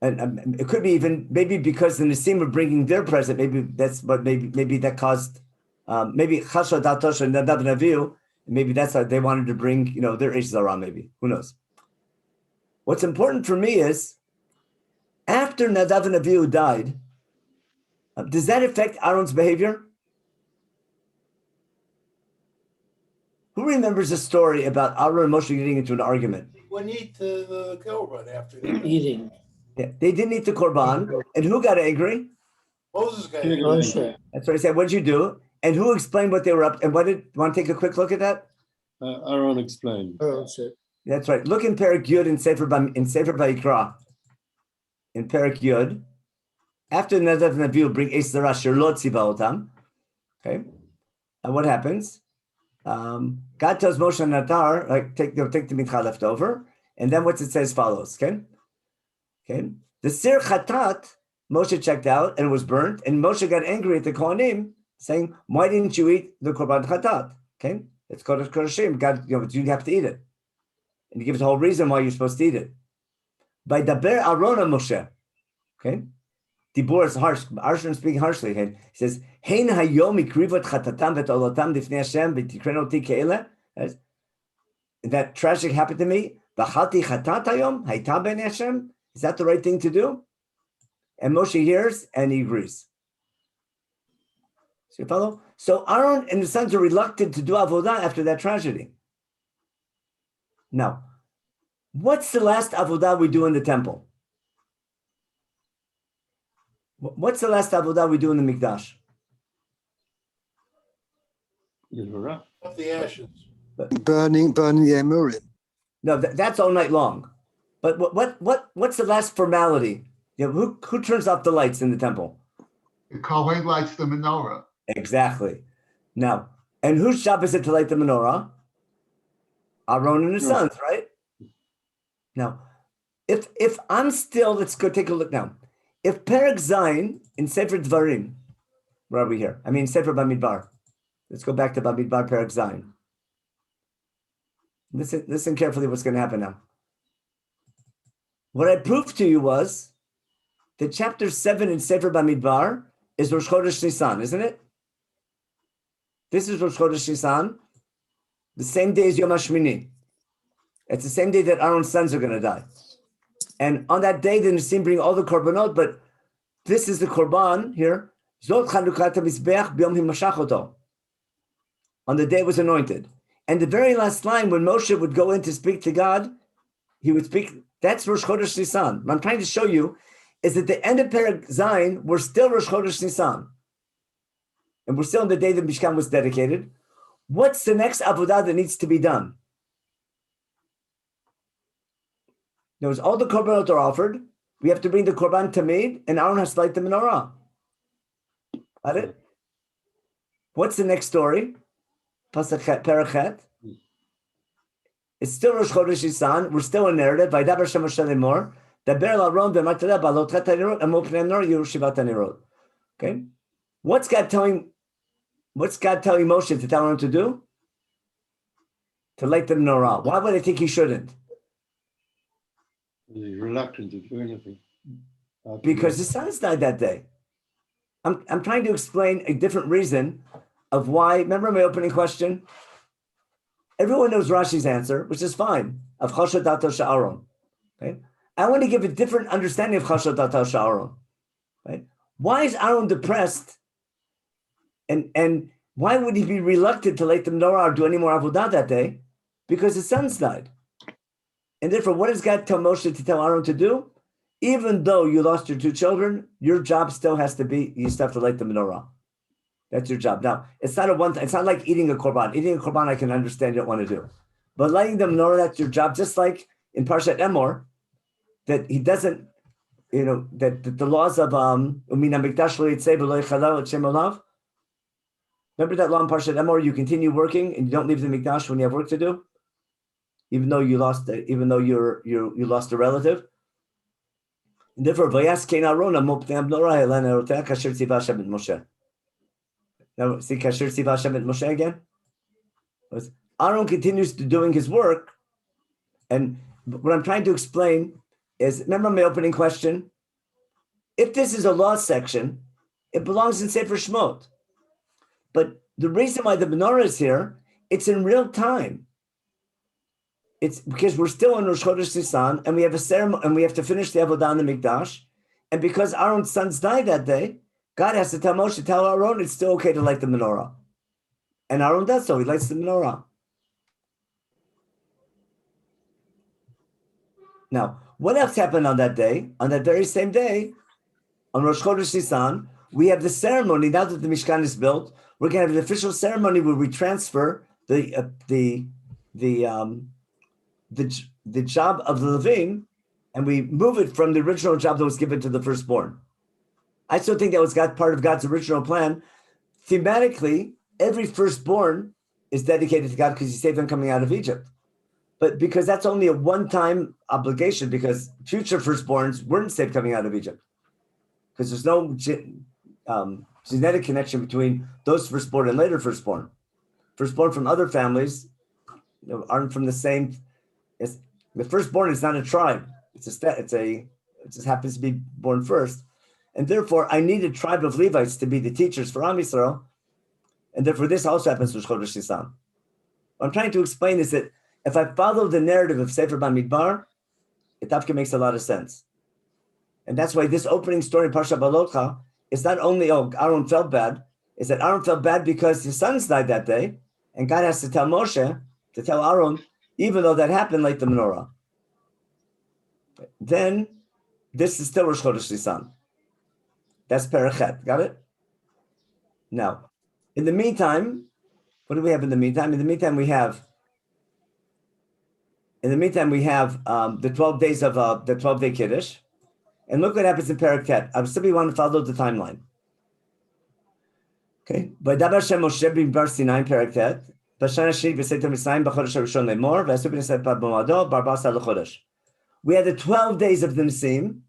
And it could be even maybe because the Nisim were bringing their present. Maybe that's what maybe that caused maybe Chasha Datosha and Nadav and Avihu. Maybe that's how they wanted to bring their Eish Zarah. Maybe, who knows? What's important for me is after Nadav and Avihu died, does that affect Aaron's behavior? Who remembers the story about Aaron and Moshe getting into an argument? He wouldn't eat the korban after that. Eating. Yeah, they didn't eat the korban, and who got angry? Moses got it. Moshe. That's what I said. What did you do? And who explained what they were up? And what did? Want to take a quick look at that? Aaron explained. That's right. Look in Perek Yud in Sefer Vayikra. In Perek Yud, after Nadav and Avihu bring Eish Zarah Shelo Tziva Otam. Okay, and what happens? God tells Moshe and Natar, like, take the mincha left over, and then what it says follows. Okay. The Sir Chatat, Moshe checked out and was burnt, and Moshe got angry at the Kohanim, saying, "Why didn't you eat the Korban Chatat?" Okay, it's called a Kodashim. God, you have to eat it, and he gives the whole reason why you're supposed to eat it. By Daber Arona Moshe, okay, Dibur is harsh. Aaron speaking harshly. He says, "Hein hayom ikrivot chatatam vetolotam difnei Hashem v'tikrenoti ke'ele." That tragic happened to me. B'chalti chatat hayom hayta ben Hashem. Is that the right thing to do? And Moshe hears and he agrees. So you follow? So Aaron and the sons are reluctant to do avodah after that tragedy. Now, what's the last avodah we do in the temple? What's the last avodah we do in the Mikdash? Up the ashes. Burning the emurim. No, that's all night long. But what's the last formality Yeah, who turns off the lights in the temple? The Kohen lights the menorah. Exactly. Now, and whose job is it to light the menorah? Aaron and his Sure. sons, right? Now, if I'm still, let's go take a look now. If Perek Zayin in Sefer Dvarim, where are we here? I mean, Sefer Bamidbar. Let's go back to Bamidbar Perek Zayin. Listen carefully what's going to happen now. What I proved to you was that chapter 7 in Sefer Bamidbar is Rosh Chodesh Nisan, isn't it? This is Rosh Chodesh Nisan, the same day as Yom HaShmini. It's the same day that Aaron's sons are going to die. And on that day, the Nisim bring all the korbanot, but this is the korban here. Zot Chanukat HaMizbeach b'yom himashach. On the day it was anointed. And the very last line, when Moshe would go in to speak to God, he would speak, that's Rosh Chodesh Nisan. What I'm trying to show you is at the end of Perek Zayin, we're still Rosh Chodesh Nisan. And we're still on the day that Mishkan was dedicated. What's the next avodah that needs to be done? Notice all the korbanot are offered. We have to bring the korban tamid, and Aaron has to light the menorah. Got it? What's the next story? Pasach Perachet. It's still Rosh Chodesh Nisan. We're still in narrative. Vaydaber Shem Moshe Lemor. Daber el Aaron b'matara b'alotchat hanirot amol pnei hanor yerushivat hanirot. Okay. What's God telling Moshe to tell Aaron to do? To light the menorah. Why would I think he shouldn't? He's reluctant to do anything. Because his sons died that day. I'm trying to explain a different reason of why. Remember my opening question? Everyone knows Rashi's answer, which is fine. Of Chashat Dato Sha'aron. Okay? I want to give a different understanding of Chashat Dato Sha'aron. Right? Why is Aaron depressed? And why would he be reluctant to light the menorah or do any more avodah that day? Because his sons died. And therefore, what does God tell Moshe to tell Aaron to do? Even though you lost your two children, your job still has to be, you still have to light the menorah. That's your job. Now, it's not it's not like eating a korban. Eating a korban, I can understand you don't want to do. But lighting the menorah, that's your job. Just like in Parshat Emor, that he doesn't, that the laws of Umina Mikdash Lo Yitzei V'Lo Yichalel Et Shem Olav. Remember that law in Parshat Emor, you continue working and you don't leave the Mikdash when you have work to do? Even though you lost a relative. And therefore, Vayas Kein Aaron Amol Pnei Menorah Ela Neroteh Kasher Tziva Hashem Et Moshe. Now, see Kasher Tziva Hashem Et Moshe again? Aaron continues to doing his work. And what I'm trying to explain is, remember my opening question? If this is a law section, it belongs in Sefer Shmot. But the reason why the menorah is here, it's in real time. It's because we're still in Rosh Chodesh Nisan, and we have a ceremony, and we have to finish the avodah in the Mikdash. And because Aaron's sons died that day, God has to tell Moshe, tell Aaron it's still okay to light the menorah. And Aaron does so. He lights the menorah. Now, what else happened on that day? On that very same day, on Rosh Chodesh Nisan, we have the ceremony. Now that the Mishkan is built, we're going to have an official ceremony where we transfer the job of the Levim, and we move it from the original job that was given to the firstborn. I still think that was part of God's original plan. Thematically, every firstborn is dedicated to God because he saved them coming out of Egypt. But because that's only a one-time obligation, because future firstborns weren't saved coming out of Egypt. Because there's no genetic connection between those firstborn and later firstborn. Firstborn from other families aren't from the same. The firstborn is not a tribe. It just happens to be born first. And therefore, I need a tribe of Levites to be the teachers for Am Yisrael. And therefore, this also happens to Chodesh Nisan. What I'm trying to explain is that if I follow the narrative of Sefer Bamidbar, it makes a lot of sense. And that's why this opening story in Parsha Balotcha is not only, Aaron felt bad, it's that Aaron felt bad because his sons died that day, and God has to tell Moshe, to tell Aaron, even though that happened, light the menorah. Then, this is still Rosh Chodesh Nisan. That's Perachet. Got it? Now, in the meantime, what do we have in the meantime? In the meantime, we have the 12 days of the 12-day Kiddush. And look what happens in Perek Tet. I'm still want to follow the timeline. Okay. Vaydaber Hashem Moshe b'midbar Sinai Perek Tet. B'shana sheni v'seitem Mitzrayim b'chodesh harishon lemor v'asu b'nesei b'moado b'arba'asar l'chodesh. We had the 12 days of the Nisim,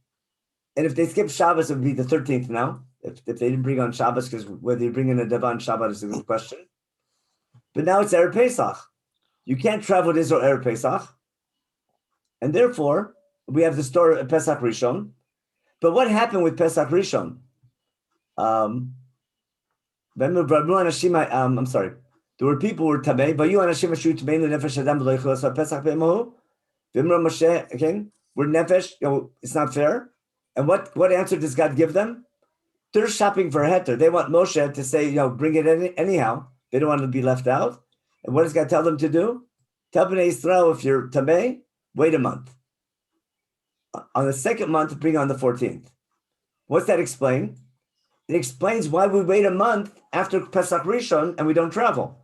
and if they skip Shabbos, it would be the 13th now. If they didn't bring on Shabbos, because whether you bring in a Dava on Shabbos is a good question. But now it's Erev Pesach. You can't travel to Israel Erev Pesach. And therefore, we have the story of Pesach Rishon. But what happened with Pesach Rishon? I'm sorry. There were people who were Tamei. Again, we're Nefesh. It's not fair. And what answer does God give them? They're shopping for a heter. They want Moshe to say, bring it anyhow. They don't want to be left out. And what does God tell them to do? Tell Bnei Yisrael, if you're Tamei, wait a month. On the second month, bring on the 14th. What's that explain? It explains why we wait a month after Pesach Rishon and we don't travel.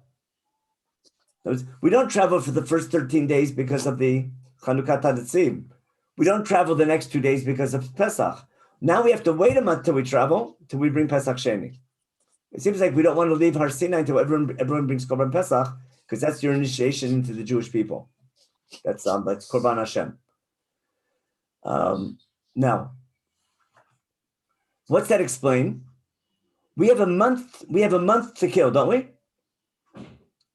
We don't travel for the first 13 days because of the Chanukah Tadatzim. We don't travel the next 2 days because of Pesach. Now we have to wait a month till we travel, till we bring Pesach Sheni. It seems like we don't want to leave Har Sinai until everyone brings Korban Pesach, because that's your initiation into the Jewish people. That's Korban Hashem. Now, what's that explain? We have a month to kill, don't we?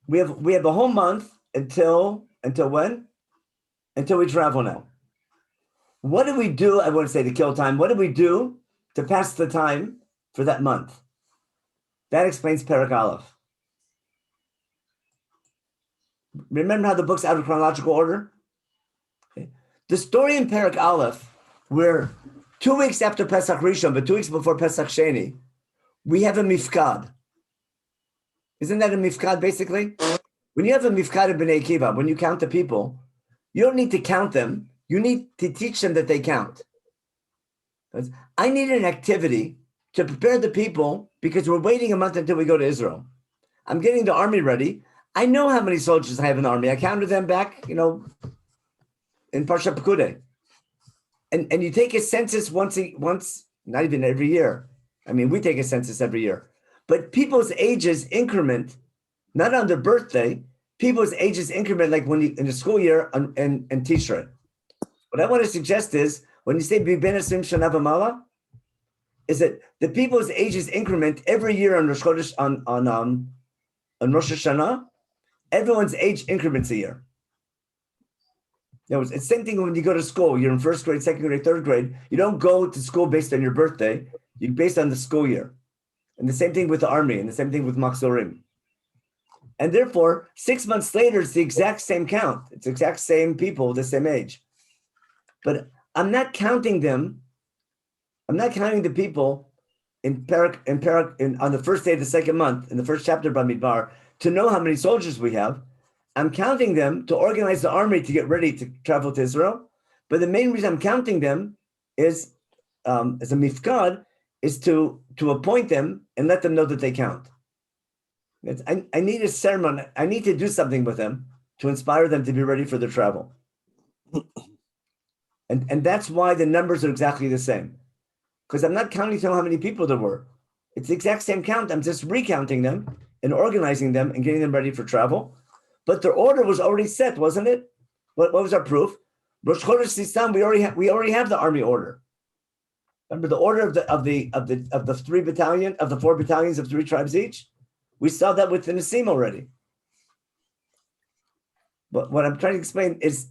We have a whole month until when? Until we travel now. What do we do? I want to say to kill time. What do we do to pass the time for that month? That explains Perek Aleph. Remember how the book's out of chronological order? Okay. The story in Perek Aleph, where 2 weeks after Pesach Rishon, but 2 weeks before Pesach Sheni, we have a mifkad. Isn't that a mifkad, basically? When you have a mifkad of Bnei Akiva, when you count the people, you don't need to count them. You need to teach them that they count. I need an activity to prepare the people because we're waiting a month until we go to Israel. I'm getting the army ready. I know how many soldiers I have in the army. I counted them back, in Parsha Pekudei. And you take a census once, not even every year. I mean, we take a census every year. But people's ages increment, not on their birthday, people's ages increment like when in the school year and Tishrei. What I want to suggest is, when you say Biben Asim Shana V'Mala, is that the people's ages increment every year on Rosh Chodesh, on Rosh Hashanah, everyone's age increments a year. It's the same thing when you go to school. You're in first grade, second grade, third grade. You don't go to school based on your birthday. You're based on the school year. And the same thing with the army, and the same thing with Machzorim. And therefore, 6 months later, it's the exact same count. It's the exact same people, the same age. But I'm not counting them. I'm not counting the people on the first day of the second month, in the first chapter of Bamidbar, to know how many soldiers we have. I'm counting them to organize the army to get ready to travel to Israel. But the main reason I'm counting them is, as a mifkad, is to appoint them and let them know that they count. I need a ceremony. I need to do something with them to inspire them to be ready for their travel. And that's why the numbers are exactly the same. Because I'm not counting to know how many people there were. It's the exact same count. I'm just recounting them and organizing them and getting them ready for travel. But their order was already set, wasn't it? What was our proof? Rosh Chodesh Nisan, we already have the army order. Remember the order of the 4 battalions of 3 tribes each? We saw that with the Nisim already. But what I'm trying to explain is,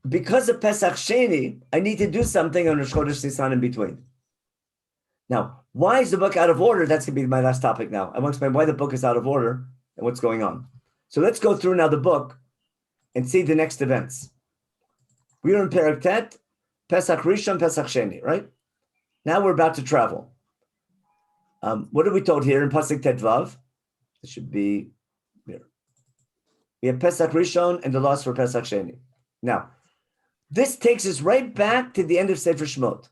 because of Pesach Sheni, I need to do something on Rosh Chodesh Nisan in between. Now, why is the book out of order? That's going to be my last topic now. I want to explain why the book is out of order and what's going on. So let's go through now the book and see the next events. We are in Perek Tet, Pesach Rishon, Pesach Sheni, right? Now we're about to travel. What are we told here in Pasuk Tet Vav? It should be here. We have Pesach Rishon and the laws for Pesach Sheni. Now, this takes us right back to the end of Sefer Shemot.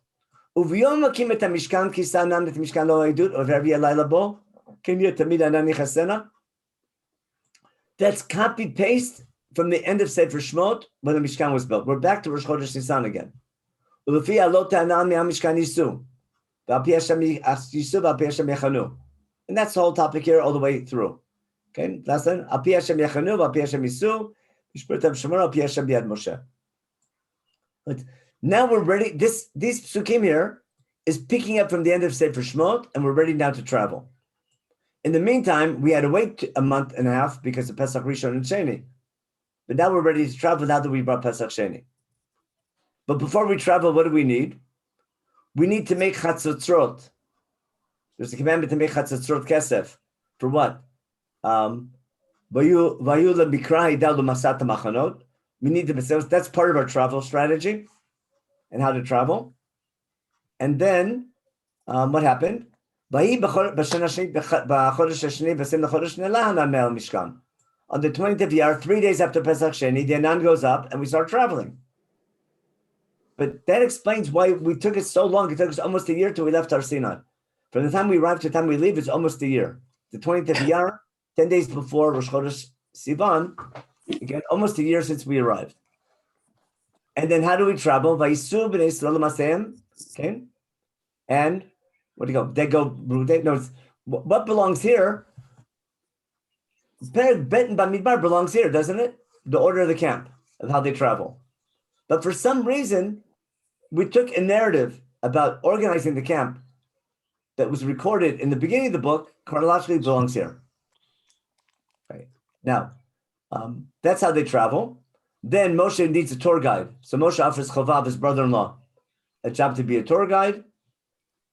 Uviyom hakim et hamishkan ki sanam et mishkan lo haidut over v'yalayla bo kiniyot tamid anani chasena. That's copy paste from the end of Sefer Shemot when the Mishkan was built. We're back to Rosh Chodesh Nisan again. And that's the whole topic here all the way through. Okay, last one. But now we're ready. These psukim here is picking up from the end of Sefer Shemot, and we're ready now to travel. In the meantime, we had to wait a month and a half because of Pesach Rishon and Sheni. But now we're ready to travel now that we brought Pesach Sheni. But before we travel, what do we need? We need to make chatzotzrot. There's a commandment to make chatzotzrot kesef. For what? We need to, that's part of our travel strategy and how to travel. And then what happened? On the 20th of Iyar, 3 days after Pesach Sheni, the Anan goes up and we start traveling. But that explains why we took it so long. It took us almost a year till we left Har Sinai. From the time we arrive to the time we leave, it's almost a year. The 20th of Iyar, 10 days before Rosh Chodesh Sivan, again, almost a year since we arrived. And then how do we travel? Okay. And where do you go? They go, no, what belongs here? Bet and Bamidbar belongs here, doesn't it? The order of the camp, of how they travel. But for some reason, we took a narrative about organizing the camp that was recorded in the beginning of the book, chronologically belongs here. Okay. Now, that's how they travel. Then Moshe needs a tour guide. So Moshe offers Chovav, his brother-in-law, a job to be a tour guide.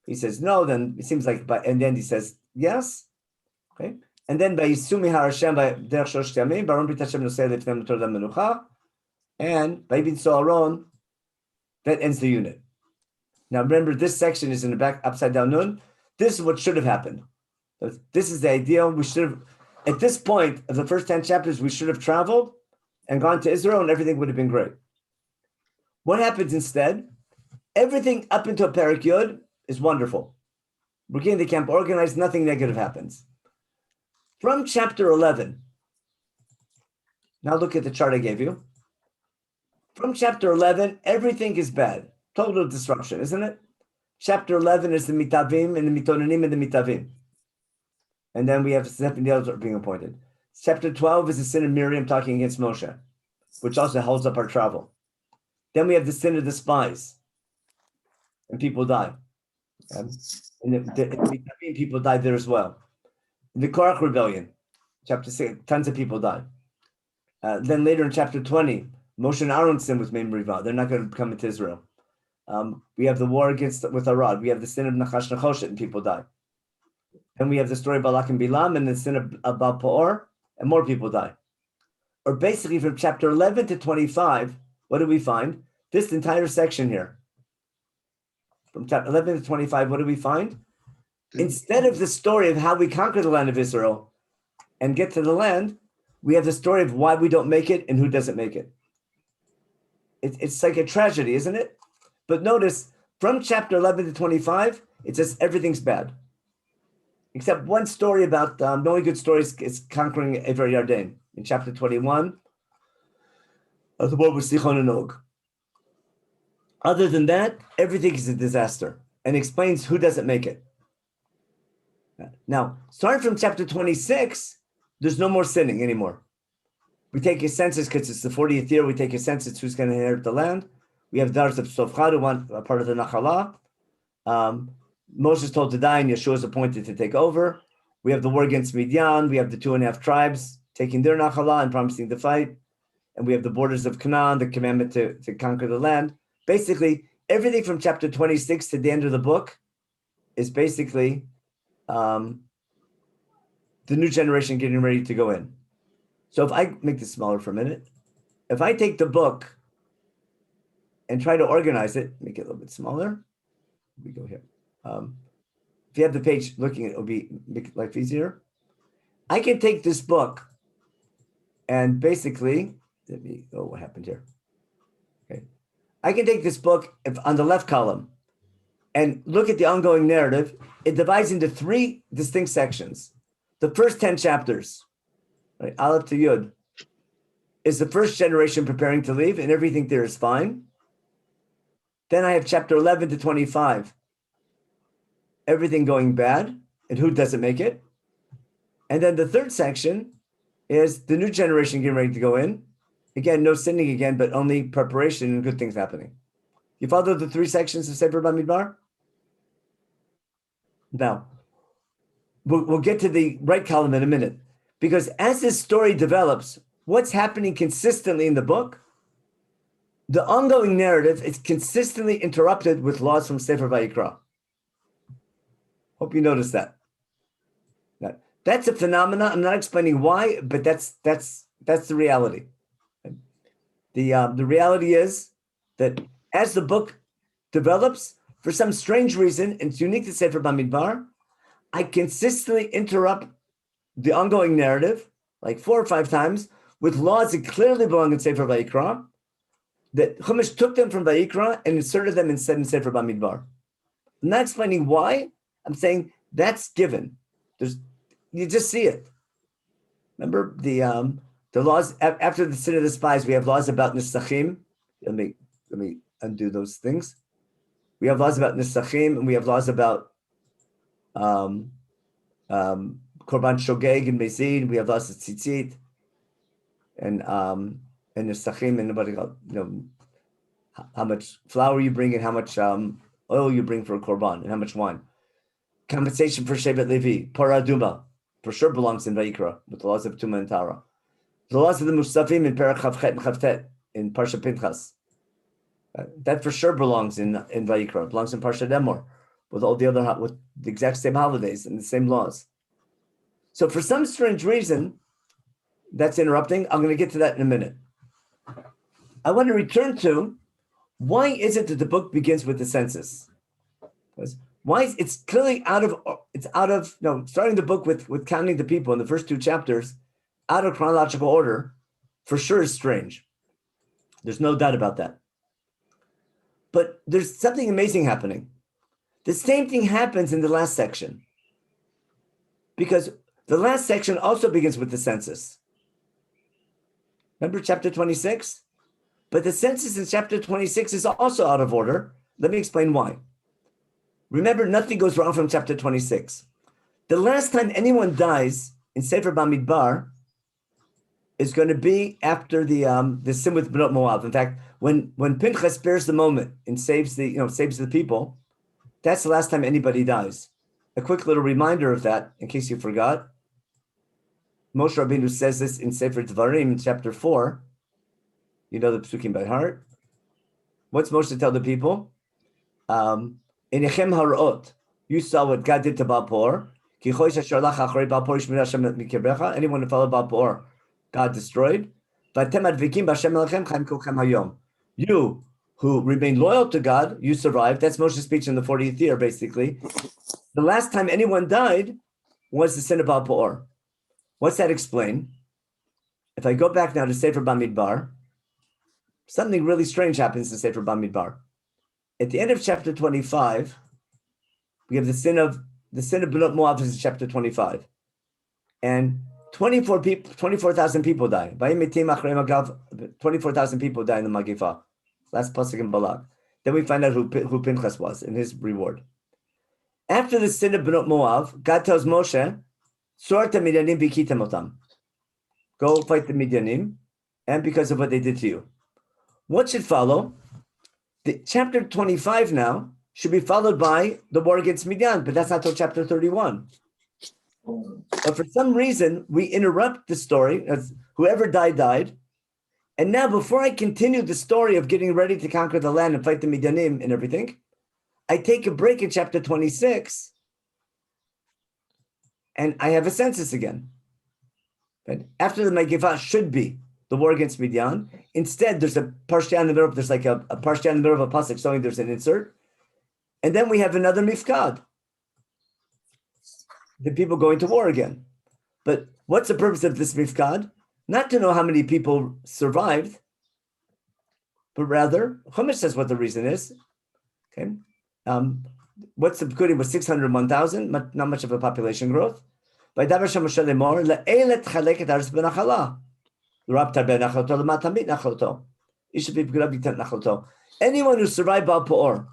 He says no, then it seems like, and then he says yes. Okay. And then by Yisumi HaRashem, by Derech Shosh Yamim, Baron Brit Hashem Nosei Lefnem Torah Menucha, and by Bin Soaron, that ends the unit. Now remember, this section is in the back, upside down nun. This is what should have happened. This is the ideal. We should have, at this point of the first 10 chapters, we should have traveled and gone to Israel and everything would have been great. What happens instead? Everything up until Perek Yud is wonderful. We're getting the camp organized, nothing negative happens. From chapter 11, now look at the chart I gave you. From chapter 11, everything is bad. Total disruption, isn't it? Chapter 11 is the mitavim and the mitonanim and the mitavim. And then we have Zephaniah being appointed. Chapter 12 is the sin of Miriam talking against Moshe, which also holds up our travel. Then we have the sin of the spies, and people die. And the people died there as well. In the Korach rebellion, chapter 6, tons of people died. Then later in chapter 20, Moshe and Aaron's sin was made Merivah. They're not going to come into Israel. We have the war with Arad. We have the sin of Nachash Nechoshet, and people die. Then we have the story of Balak and Bilam, and the sin of Baal Peor, and more people die. Or basically from chapter 11 to 25, what do we find? This entire section here. From chapter 11 to 25, what do we find? Instead of the story of how we conquer the land of Israel and get to the land, we have the story of why we don't make it and who doesn't make it. It's like a tragedy, isn't it? But notice, from chapter 11 to 25, it says everything's bad. Except one story about the only good stories is conquering Ever Yarden in chapter 21 of the war with Sichon and Og. Other than that, everything is a disaster and explains who doesn't make it. Now, starting from chapter 26, there's no more sinning anymore. We take a census because it's the 40th year. We take a census who's going to inherit the land. We have Dars of Sofchad, who want a part of the Nachala. Moshe is told to die, and Yeshua is appointed to take over. We have the war against Midian. We have the 2.5 tribes taking their Nachala and promising to fight. And we have the borders of Canaan, the commandment to conquer the land. Basically, everything from chapter 26 to the end of the book is basically the new generation getting ready to go in. So if I make this smaller for a minute, if I take the book and try to organize it, make it a little bit smaller, we go here. If you have the page looking at it, it'll make life easier. I can take this book and basically, what happened here? Okay. I can take this book on the left column and look at the ongoing narrative. It divides into 3 distinct sections. The first 10 chapters, right, Aleph to Yud, is the first generation preparing to leave, and everything there is fine. Then I have chapter 11 to 25. Everything going bad, and who doesn't make it. And then the third section is the new generation getting ready to go in. Again, no sinning again, but only preparation and good things happening. You follow the three sections of Sefer Bamidbar? Now, we'll get to the right column in a minute. Because as this story develops, what's happening consistently in the book? The ongoing narrative is consistently interrupted with laws from Sefer Vayikra. Hope you noticed that. That's a phenomenon. I'm not explaining why, but that's the reality. The reality is that as the book develops, for some strange reason, and it's unique to Sefer Bamidbar, I consistently interrupt the ongoing narrative, like 4 or 5 times, with laws that clearly belong in Sefer Vayikra, that Chumash took them from Vayikra and inserted them instead in Sefer Bamidbar. I'm not explaining why. I'm saying that's given. You just see it. Remember the laws after the sin of the spies. We have laws about nisachim. Let me undo those things. We have laws about nisachim, and we have laws about korban shogeg and mezid. We have laws of tzitzit and nisachim, and nobody else. How much flour you bring and how much oil you bring for a korban and how much wine. Compensation for Shevet Levi, Paraduma, for sure belongs in Vayikra, with the laws of Tuma and Tara. The laws of the Musafim in Perek Chavchet and Chavtet, in Parsha Pinchas. That for sure belongs in Vayikra, it belongs in Parsha Demor, with all the other, with the exact same holidays and the same laws. So for some strange reason, that's interrupting. I'm going to get to that in a minute. I want to return to, why is it that the book begins with the census? Why is it's clearly starting the book with counting the people in the first 2 chapters out of chronological order, for sure is strange. There's no doubt about that. But there's something amazing happening. The same thing happens in the last section, because the last section also begins with the census. Remember chapter 26? But the census in chapter 26 is also out of order. Let me explain why. Remember, nothing goes wrong from chapter 26. The last time anyone dies in Sefer Bamidbar is going to be after the sin with Bnot Moab. In fact, when Pinchas spares the moment and saves the people, that's the last time anybody dies. A quick little reminder of that, in case you forgot. Moshe Rabbeinu says this in Sefer Dvarim, chapter 4. You know the psukim by heart. What's Moshe tell the people? In Nechemya harot, you saw what God did to Baalpor. Anyone who followed Baalpor, God destroyed. You who remained loyal to God, you survived. That's Moshe's speech in the 40th year, basically. The last time anyone died was the sin of Baalpor. What's that explain? If I go back now to Sefer Bamidbar, something really strange happens in Sefer Bamidbar. At the end of chapter 25, we have the sin of Bnot Moab is chapter 25. And 24,000 people die. 24,000 people die in the Magifa. Last pasuk in Balak. Then we find out who Pinchas was and his reward. After the sin of Bnot Moab, God tells Moshe, Sorta Midyanim bikitem otam. Go fight the Midyanim, and because of what they did to you. What should follow? The chapter 25 now should be followed by the war against Midian, but that's not till chapter 31. But for some reason, we interrupt the story, as whoever died. And now, before I continue the story of getting ready to conquer the land and fight the Midianim and everything, I take a break in chapter 26, and I have a census again. But after the Megillah should be the war against Midian. Instead, there's a parsha in the middle. There's like a parsha in the middle of a pasuk showing there's an insert, and then we have another mifkad. The people going to war again. But what's the purpose of this mifkad? Not to know how many people survived, but rather, Chumash says what the reason is. Okay, what's the good? It was 601,000. Not much of a population growth. By davar Moshe lemor le'elet chaleket aretz benachala. Anyone who survived Baal Peor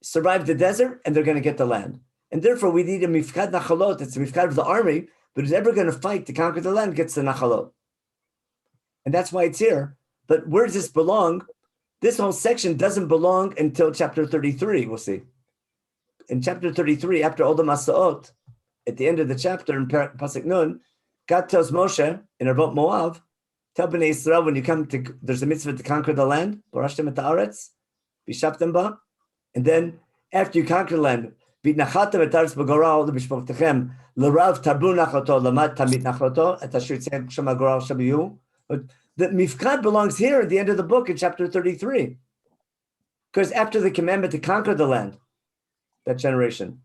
survived the desert, and they're going to get the land. And therefore, we need a mifkad nachalot. It's a mifkad of the army, but who's ever going to fight to conquer the land gets the nachalot. And that's why it's here. But where does this belong? This whole section doesn't belong until chapter 33. We'll see. In chapter 33, after all the Masa'ot, at the end of the chapter in Pasuk Nun, God tells Moshe in Avot Moav, tell Bnei Israel when you come to, there's a mitzvah to conquer the land, Barashtem et haaretz, Bishaptem ba, and then after you conquer the land, B'nachatem et haaretz b'goral l'bishpochtechem, l'rav tarbu nachato, l'mat tamit nachato, et asher tzeh shema goral shabiyu. The mifkad belongs here at the end of the book in chapter 33. Because after the commandment to conquer the land, that generation,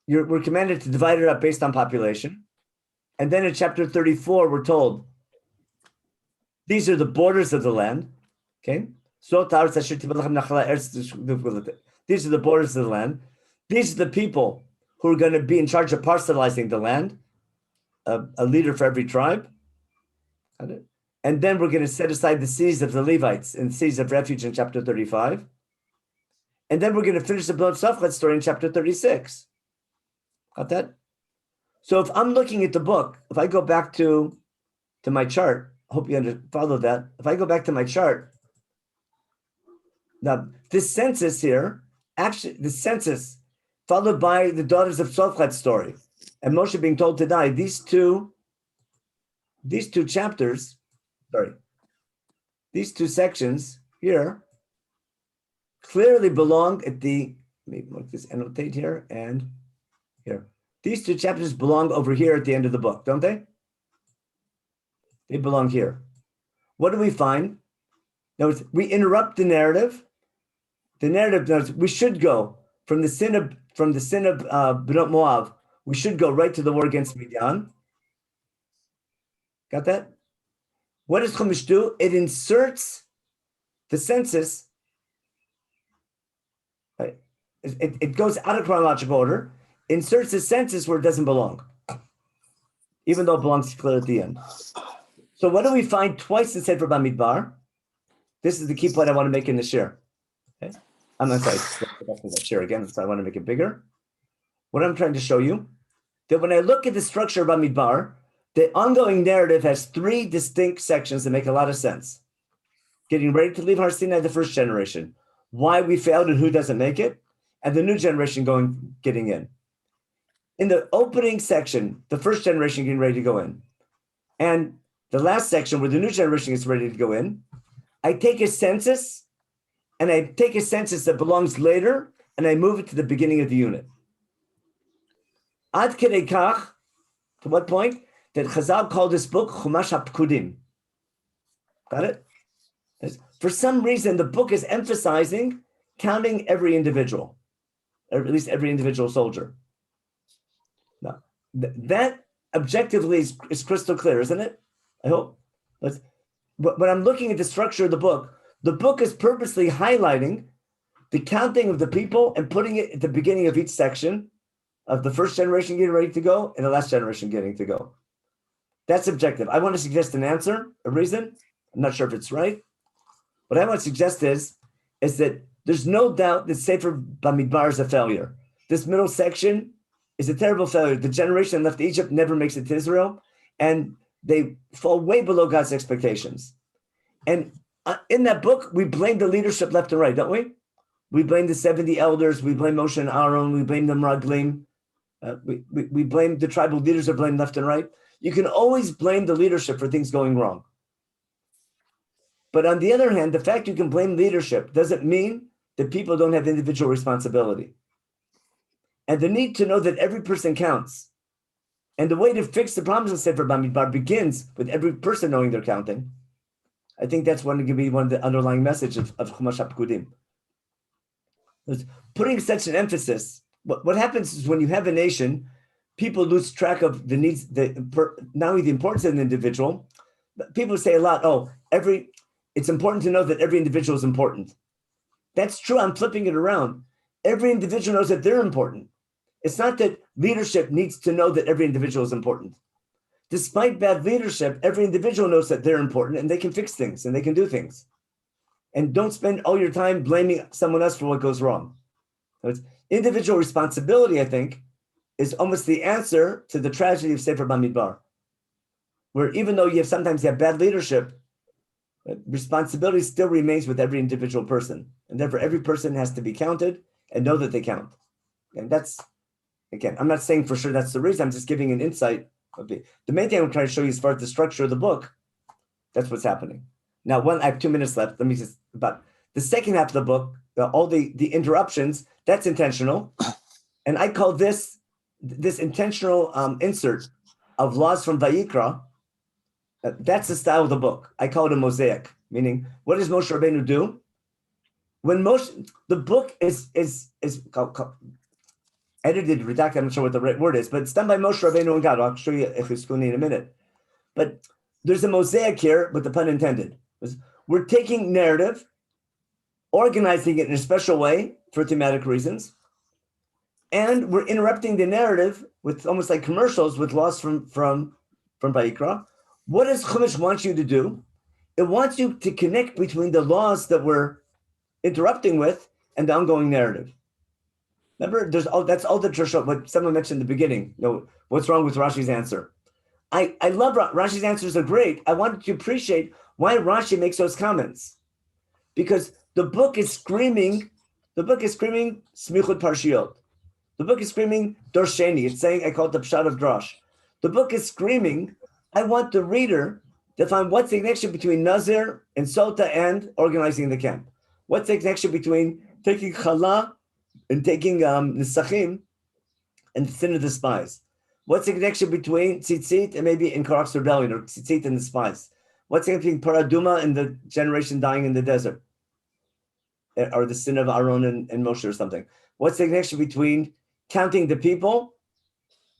we're commanded to divide it up based on population. And then in chapter 34, we're told, these are the borders of the land. Okay? These are the borders of the land. These are the people who are going to be in charge of parcelizing the land, a leader for every tribe. And then we're going to set aside the seas of the Levites and seas of refuge in chapter 35. And then we're going to finish the Bnot Tzafchat story in chapter 36. Got that? So if I'm looking at the book, if I go back to my chart, I hope you follow that. If I go back to my chart, now this census here, actually the census followed by the daughters of Tzafchat story and Moshe being told to die, these two chapters, these two sections here clearly belong at the, let me mark this, annotate here and here. These two chapters belong over here at the end of the book, don't they? They belong here. What do we find? Now, we interrupt the narrative. The narrative, we should go from the sin of Bnot Moav, we should go right to the war against Midian. Got that? What does Chumash do? It inserts the census. Right? It goes out of chronological order, inserts the census where it doesn't belong, even though it belongs clear at the end. So what do we find twice in Sefer Bamidbar? This is the key point I want to make in the share. Okay? I'm not sorry, share again, so I want to make it bigger. What I'm trying to show you, that when I look at the structure of Bamidbar, the ongoing narrative has three distinct sections that make a lot of sense. Getting ready to leave Har Sinai, the first generation, why we failed and who doesn't make it, and the new generation getting in. In the opening section, the first generation getting ready to go in, and the last section where the new generation is ready to go in, I take a census, and I take a census that belongs later, and I move it to the beginning of the unit. Ad kedei kach, to what point? That Chazal called this book Chumash HaPkudim. Got it? For some reason, the book is emphasizing counting every individual, or at least every individual soldier. Now, that objectively is crystal clear, isn't it? I hope. But when I'm looking at the structure of the book is purposely highlighting the counting of the people and putting it at the beginning of each section of the first generation getting ready to go and the last generation getting to go. That's objective. I want to suggest an answer, a reason. I'm not sure if it's right. What I want to suggest is that there's no doubt that Sefer Bamidbar is a failure. This middle section is a terrible failure. The generation that left Egypt never makes it to Israel, and they fall way below God's expectations. And in that book, we blame the leadership left and right, don't we? We blame the 70 elders. We blame Moshe and Aaron. We blame the Meraglim. We blame the tribal leaders are blamed left and right. You can always blame the leadership for things going wrong. But on the other hand, the fact you can blame leadership doesn't mean that people don't have individual responsibility. And the need to know that every person counts. And the way to fix the problems of Sefer Bamidbar begins with every person knowing they're counting. I think that's going to be one of the underlying messages of Chumash HaPkudim. Putting such an emphasis, what happens is when you have a nation, people lose track of the needs, not only the importance of an individual, but people say a lot, it's important to know that every individual is important. That's true. I'm flipping it around. Every individual knows that they're important. It's not that leadership needs to know that every individual is important. Despite bad leadership, every individual knows that they're important and they can fix things and they can do things. and don't spend all your time blaming someone else for what goes wrong. So it's individual responsibility, I think, is almost the answer to the tragedy of Sefer Bamidbar, where even though sometimes you have bad leadership, responsibility still remains with every individual person. And therefore, every person has to be counted and know that they count. And that's, again, I'm not saying for sure that's the reason. I'm just giving an insight. The main thing I'm trying to show you as far as the structure of the book, that's what's happening. Now, I have 2 minutes left. Let me just, about the second half of the book, all the interruptions, that's intentional. And I call this intentional insert of laws from Vayikra. That's the style of the book. I call it a mosaic, meaning what does Moshe Rabbeinu do? When the book is called, edited, redacted, I'm not sure what the right word is, but it's done by Moshe Rabbeinu and God. I'll show you Echeskuni in a minute. But there's a mosaic here, with the pun intended. We're taking narrative, organizing it in a special way for thematic reasons, and we're interrupting the narrative with almost like commercials with laws from Vayikra. What does Chumash want you to do? It wants you to connect between the laws that we're interrupting with and the ongoing narrative. Remember, that's all the Trishot, what someone mentioned in the beginning. What's wrong with Rashi's answer? I love Rashi's answers are great. I wanted to appreciate why Rashi makes those comments. Because the book is screaming Smichut Parshiot. The book is screaming Dorsheni. It's saying, I call it the Pshat of Drosh. The book is screaming, I want the reader to find what's the connection between Nazir and Sota and organizing the camp. What's the connection between taking Chala and taking Nisachim and the sin of the spies? What's the connection between Tzitzit and maybe in Korach's rebellion, or Tzitzit and the spies? What's the connection between Paraduma and the generation dying in the desert? Or the sin of Aaron and Moshe or something? What's the connection between counting the people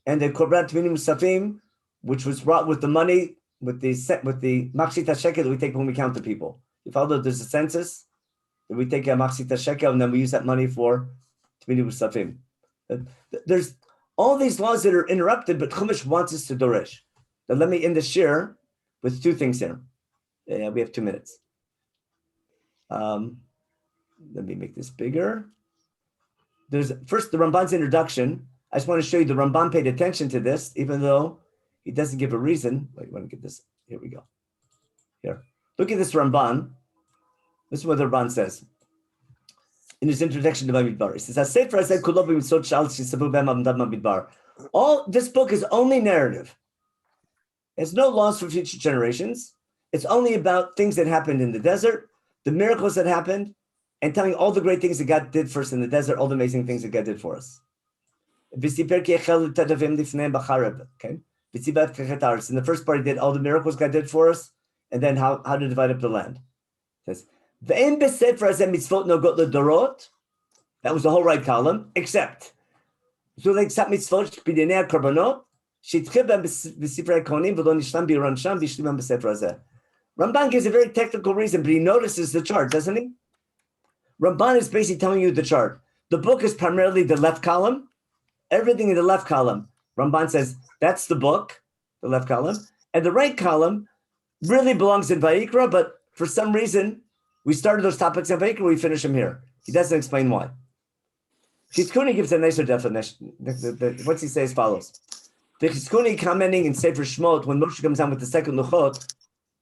and the Korban Tminim Musafim, which was brought with the money, with the Machshit HaShekel that we take when we count the people? You follow, there's a census, that we take a Machshit HaShekel and then we use that money for Tminim Musafim. There's all these laws that are interrupted, but Chumash wants us to Doresh. Now let me end the shir with 2 things here. Yeah, we have 2 minutes. Let me make this bigger. There's first the Ramban's introduction. I just want to show you the Ramban paid attention to this, even though he doesn't give a reason. Wait, I want to get this. Here we go. Here. Look at this Ramban. This is what the Ramban says in his introduction to Bamidbar. He says, all this book is only narrative. There's no laws for future generations. It's only about things that happened in the desert, the miracles that happened, and telling all the great things that God did for us in the desert, all the amazing things that God did for us. Okay? In the first part, he did all the miracles God did for us, and then how to divide up the land. It says, that was the whole right column, except Ramban gives a very technical reason, but he notices the chart, doesn't he? Ramban is basically telling you the chart. The book is primarily the left column. Everything in the left column, Ramban says, that's the book, the left column. And the right column really belongs in Vayikra, but for some reason, we started those topics in Vayikra, we finish them here. He doesn't explain why. Chizkuni gives a nicer definition. What's he say as follows. The Chizkuni commenting in Sefer Shmot, when Moshe comes down with the second Luchot,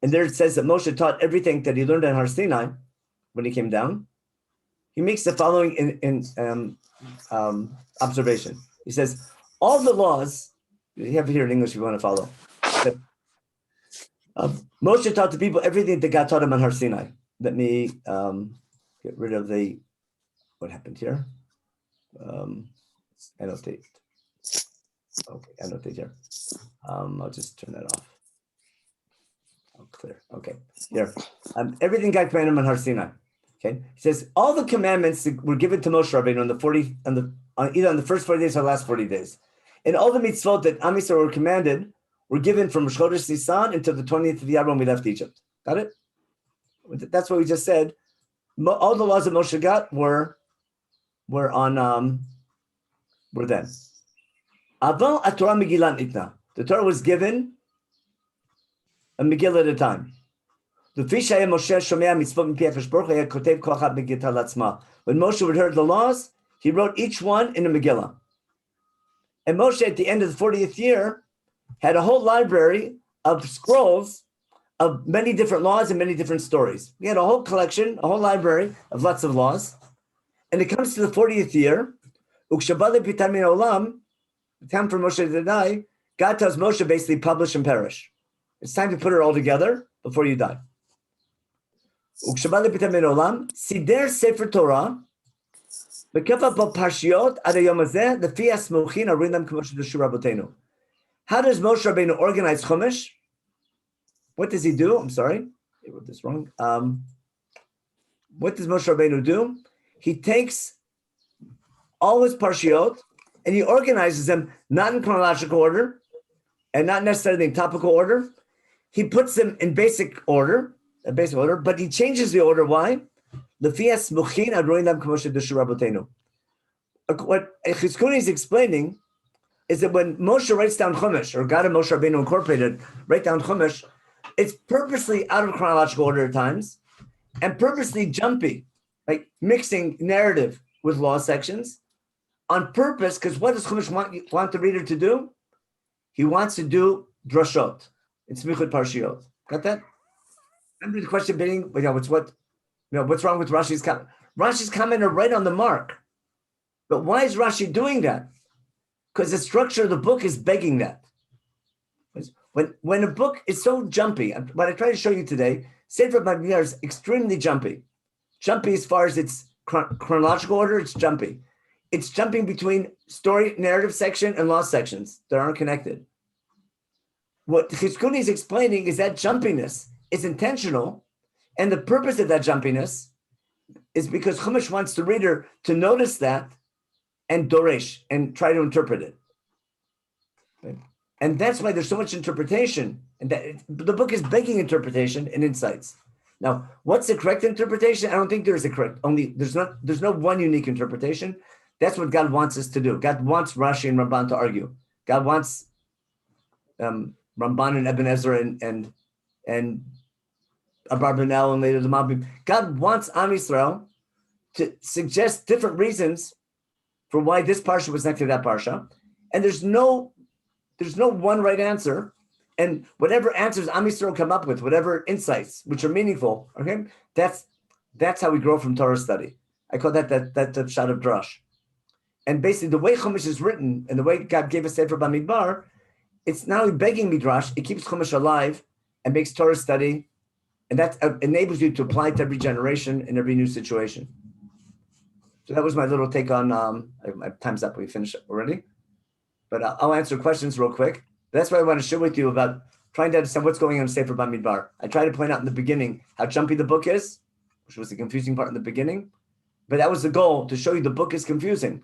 and there it says that Moshe taught everything that he learned on Har Sinai when he came down. He makes the following observation. He says, all the laws, you have it here in English if you want to follow. Moshe taught the people everything that God taught him on Har Sinai. Let me get rid of what happened here. Annotate. Okay, annotate here. I'll just turn that off. Oh, clear. Okay, here. Everything God commanded him on Har Sinai. Okay, he says all the commandments that were given to Moshe Rabbeinu either on the first 40 days or last 40 days, and all the mitzvot that Am Yisrael were commanded were given from Rosh Chodesh Nisan until the 20th of Iyar when we left Egypt. Got it? That's what we just said. All the laws that Moshe got were then. Aval Torah Megillah Nitna. The Torah was given a Megillah at a time. When Moshe would heard the laws, he wrote each one in a Megillah. And Moshe, at the end of the 40th year, had a whole library of scrolls of many different laws and many different stories. He had a whole collection, a whole library of lots of laws. And it comes to the 40th year, the time for Moshe to die, God tells Moshe basically publish and perish. It's time to put it all together before you die. Sider Sefer Torah, how does Moshe Rabbeinu organize Chumash? What does he do? I'm sorry, I wrote this wrong. What does Moshe Rabbeinu do? He takes all his parshiot and he organizes them not in chronological order and not necessarily in topical order. He puts them in basic order, but he changes the order. Why? What Chizkuni is explaining is that when Moshe writes down Chumash, or God and Moshe Rabbeinu Incorporated write down Chumash, it's purposely out of chronological order at times and purposely jumpy, like mixing narrative with law sections on purpose, because what does Chumash want the reader to do? He wants to do drashot. It's Smichut Parshiot. Got that? Remember the question being, what's wrong with Rashi's comment? Rashi's comment are right on the mark. But why is Rashi doing that? Because the structure of the book is begging that. When a book is so jumpy, what I try to show you today, Sefer Bamidbar is extremely jumpy. Jumpy as far as its chronological order, it's jumpy. It's jumping between story, narrative section and law sections that aren't connected. What Chizkuni is explaining is that jumpiness is intentional, and the purpose of that jumpiness is because Chumash wants the reader to notice that and doresh, and try to interpret it. Okay? And that's why there's so much interpretation, and that the book is begging interpretation and insights. Now, what's the correct interpretation? I don't think there's a correct, there's no one unique interpretation. That's what God wants us to do. God wants Rashi and Ramban to argue. God wants Ramban and Ibn Ezra and Abarbanel and later the Mabim. God wants Am Yisrael to suggest different reasons for why this parsha was next to that parsha, and there's no one right answer. And whatever answers Am Yisrael come up with, whatever insights which are meaningful, okay, that's how we grow from Torah study. I call that the shot of drash. And basically, the way Chumash is written and the way God gave us Sefer Bamidbar, it's not only begging midrash, it keeps Chumash alive and makes Torah study, and that enables you to apply it to every generation in every new situation. So that was my little take on, my time's up, we finished already. But I'll answer questions real quick. That's what I want to share with you about trying to understand what's going on in Sefer Bamidbar. I tried to point out in the beginning how jumpy the book is, which was the confusing part in the beginning. But that was the goal, to show you the book is confusing.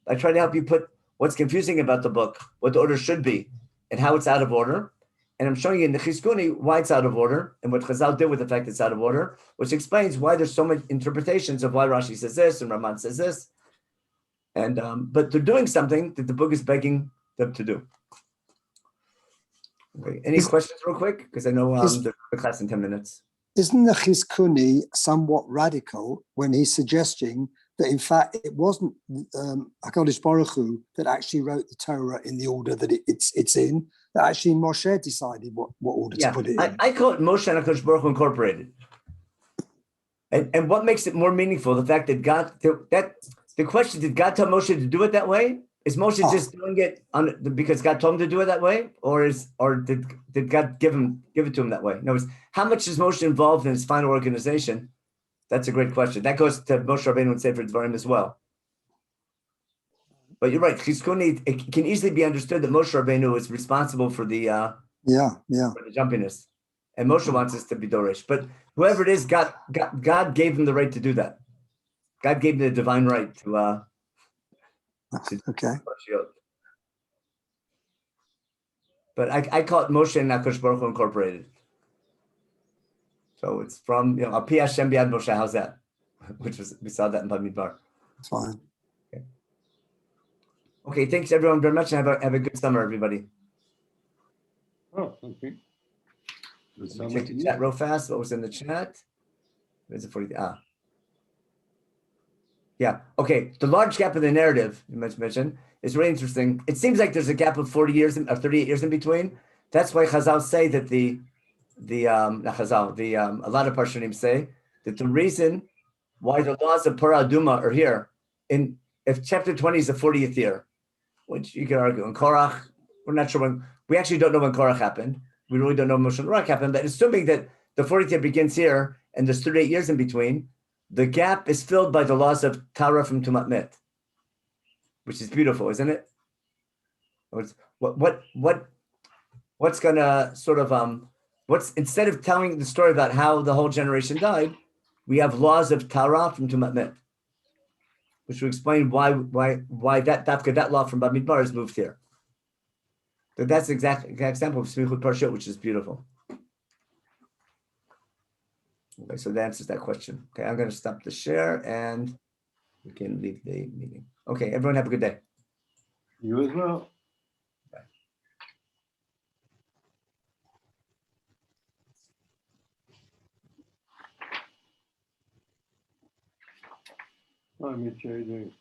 I try to help you put what's confusing about the book, what the order should be, and how it's out of order. And I'm showing you in the Chizkuni why it's out of order and what Chazal did with the fact it's out of order, which explains why there's so many interpretations of why Rashi says this and Ramban says this. And but they're doing something that the book is begging them to do. Okay. Any questions real quick? Because I know the class in 10 minutes. Isn't the Chizkuni somewhat radical when he's suggesting that in fact it wasn't HaKadosh Baruch Hu that actually wrote the Torah in the order that it's in, that actually Moshe decided what order to put it in? I call it Moshe and HaKadosh Baruch Hu Incorporated. And what makes it more meaningful, the fact that the question, did God tell Moshe to do it that way? Is Moshe just doing it because God told him to do it that way? Or did God give it to him that way? In other words, how much is Moshe involved in his final organization? That's a great question. That goes to Moshe Rabbeinu and Sefer Dvarim as well. But you're right. Chizkuni, it can easily be understood that Moshe Rabbeinu is responsible for the for the jumpiness, and Moshe wants us to be Dorish. But whoever it is, God gave him the right to do that. God gave him the divine right to. Okay. But I call it Moshe and HaKadosh Baruch Hu Incorporated. So it's from Al Pi Hashem B'Yad Moshe. How's that? We saw that in Bamidbar. Fine. Okay. Thanks everyone very much, and have a good summer, everybody. Oh, thank you. Check the chat real fast. What was in the chat? Where's it 40? Yeah. Okay. The large gap in the narrative you mentioned is really interesting. It seems like there's a gap of 40 years or 38 years in between. That's why Chazal say that a lot of Parshanim say that the reason why the laws of Parah Aduma are here if chapter 20 is the 40th year, which you can argue. In Korach, we're not sure when. We actually don't know when Korach happened. We really don't know when Moshe Rabbeinu happened. But assuming that the 40th year begins here and there's 38 years in between, the gap is filled by the laws of Tara from Tumat Met, which is beautiful, isn't it? What's gonna sort of instead of telling the story about how the whole generation died, we have laws of Tara from Tumat Met, which will explain why that law from Bamidbar is moved here. So that's the exact example of Smichut Parshot, which is beautiful. Okay, so that answers that question. Okay, I'm going to stop the share and we can leave the meeting. Okay, everyone have a good day. You as well. Bye, Mitch. How you doing?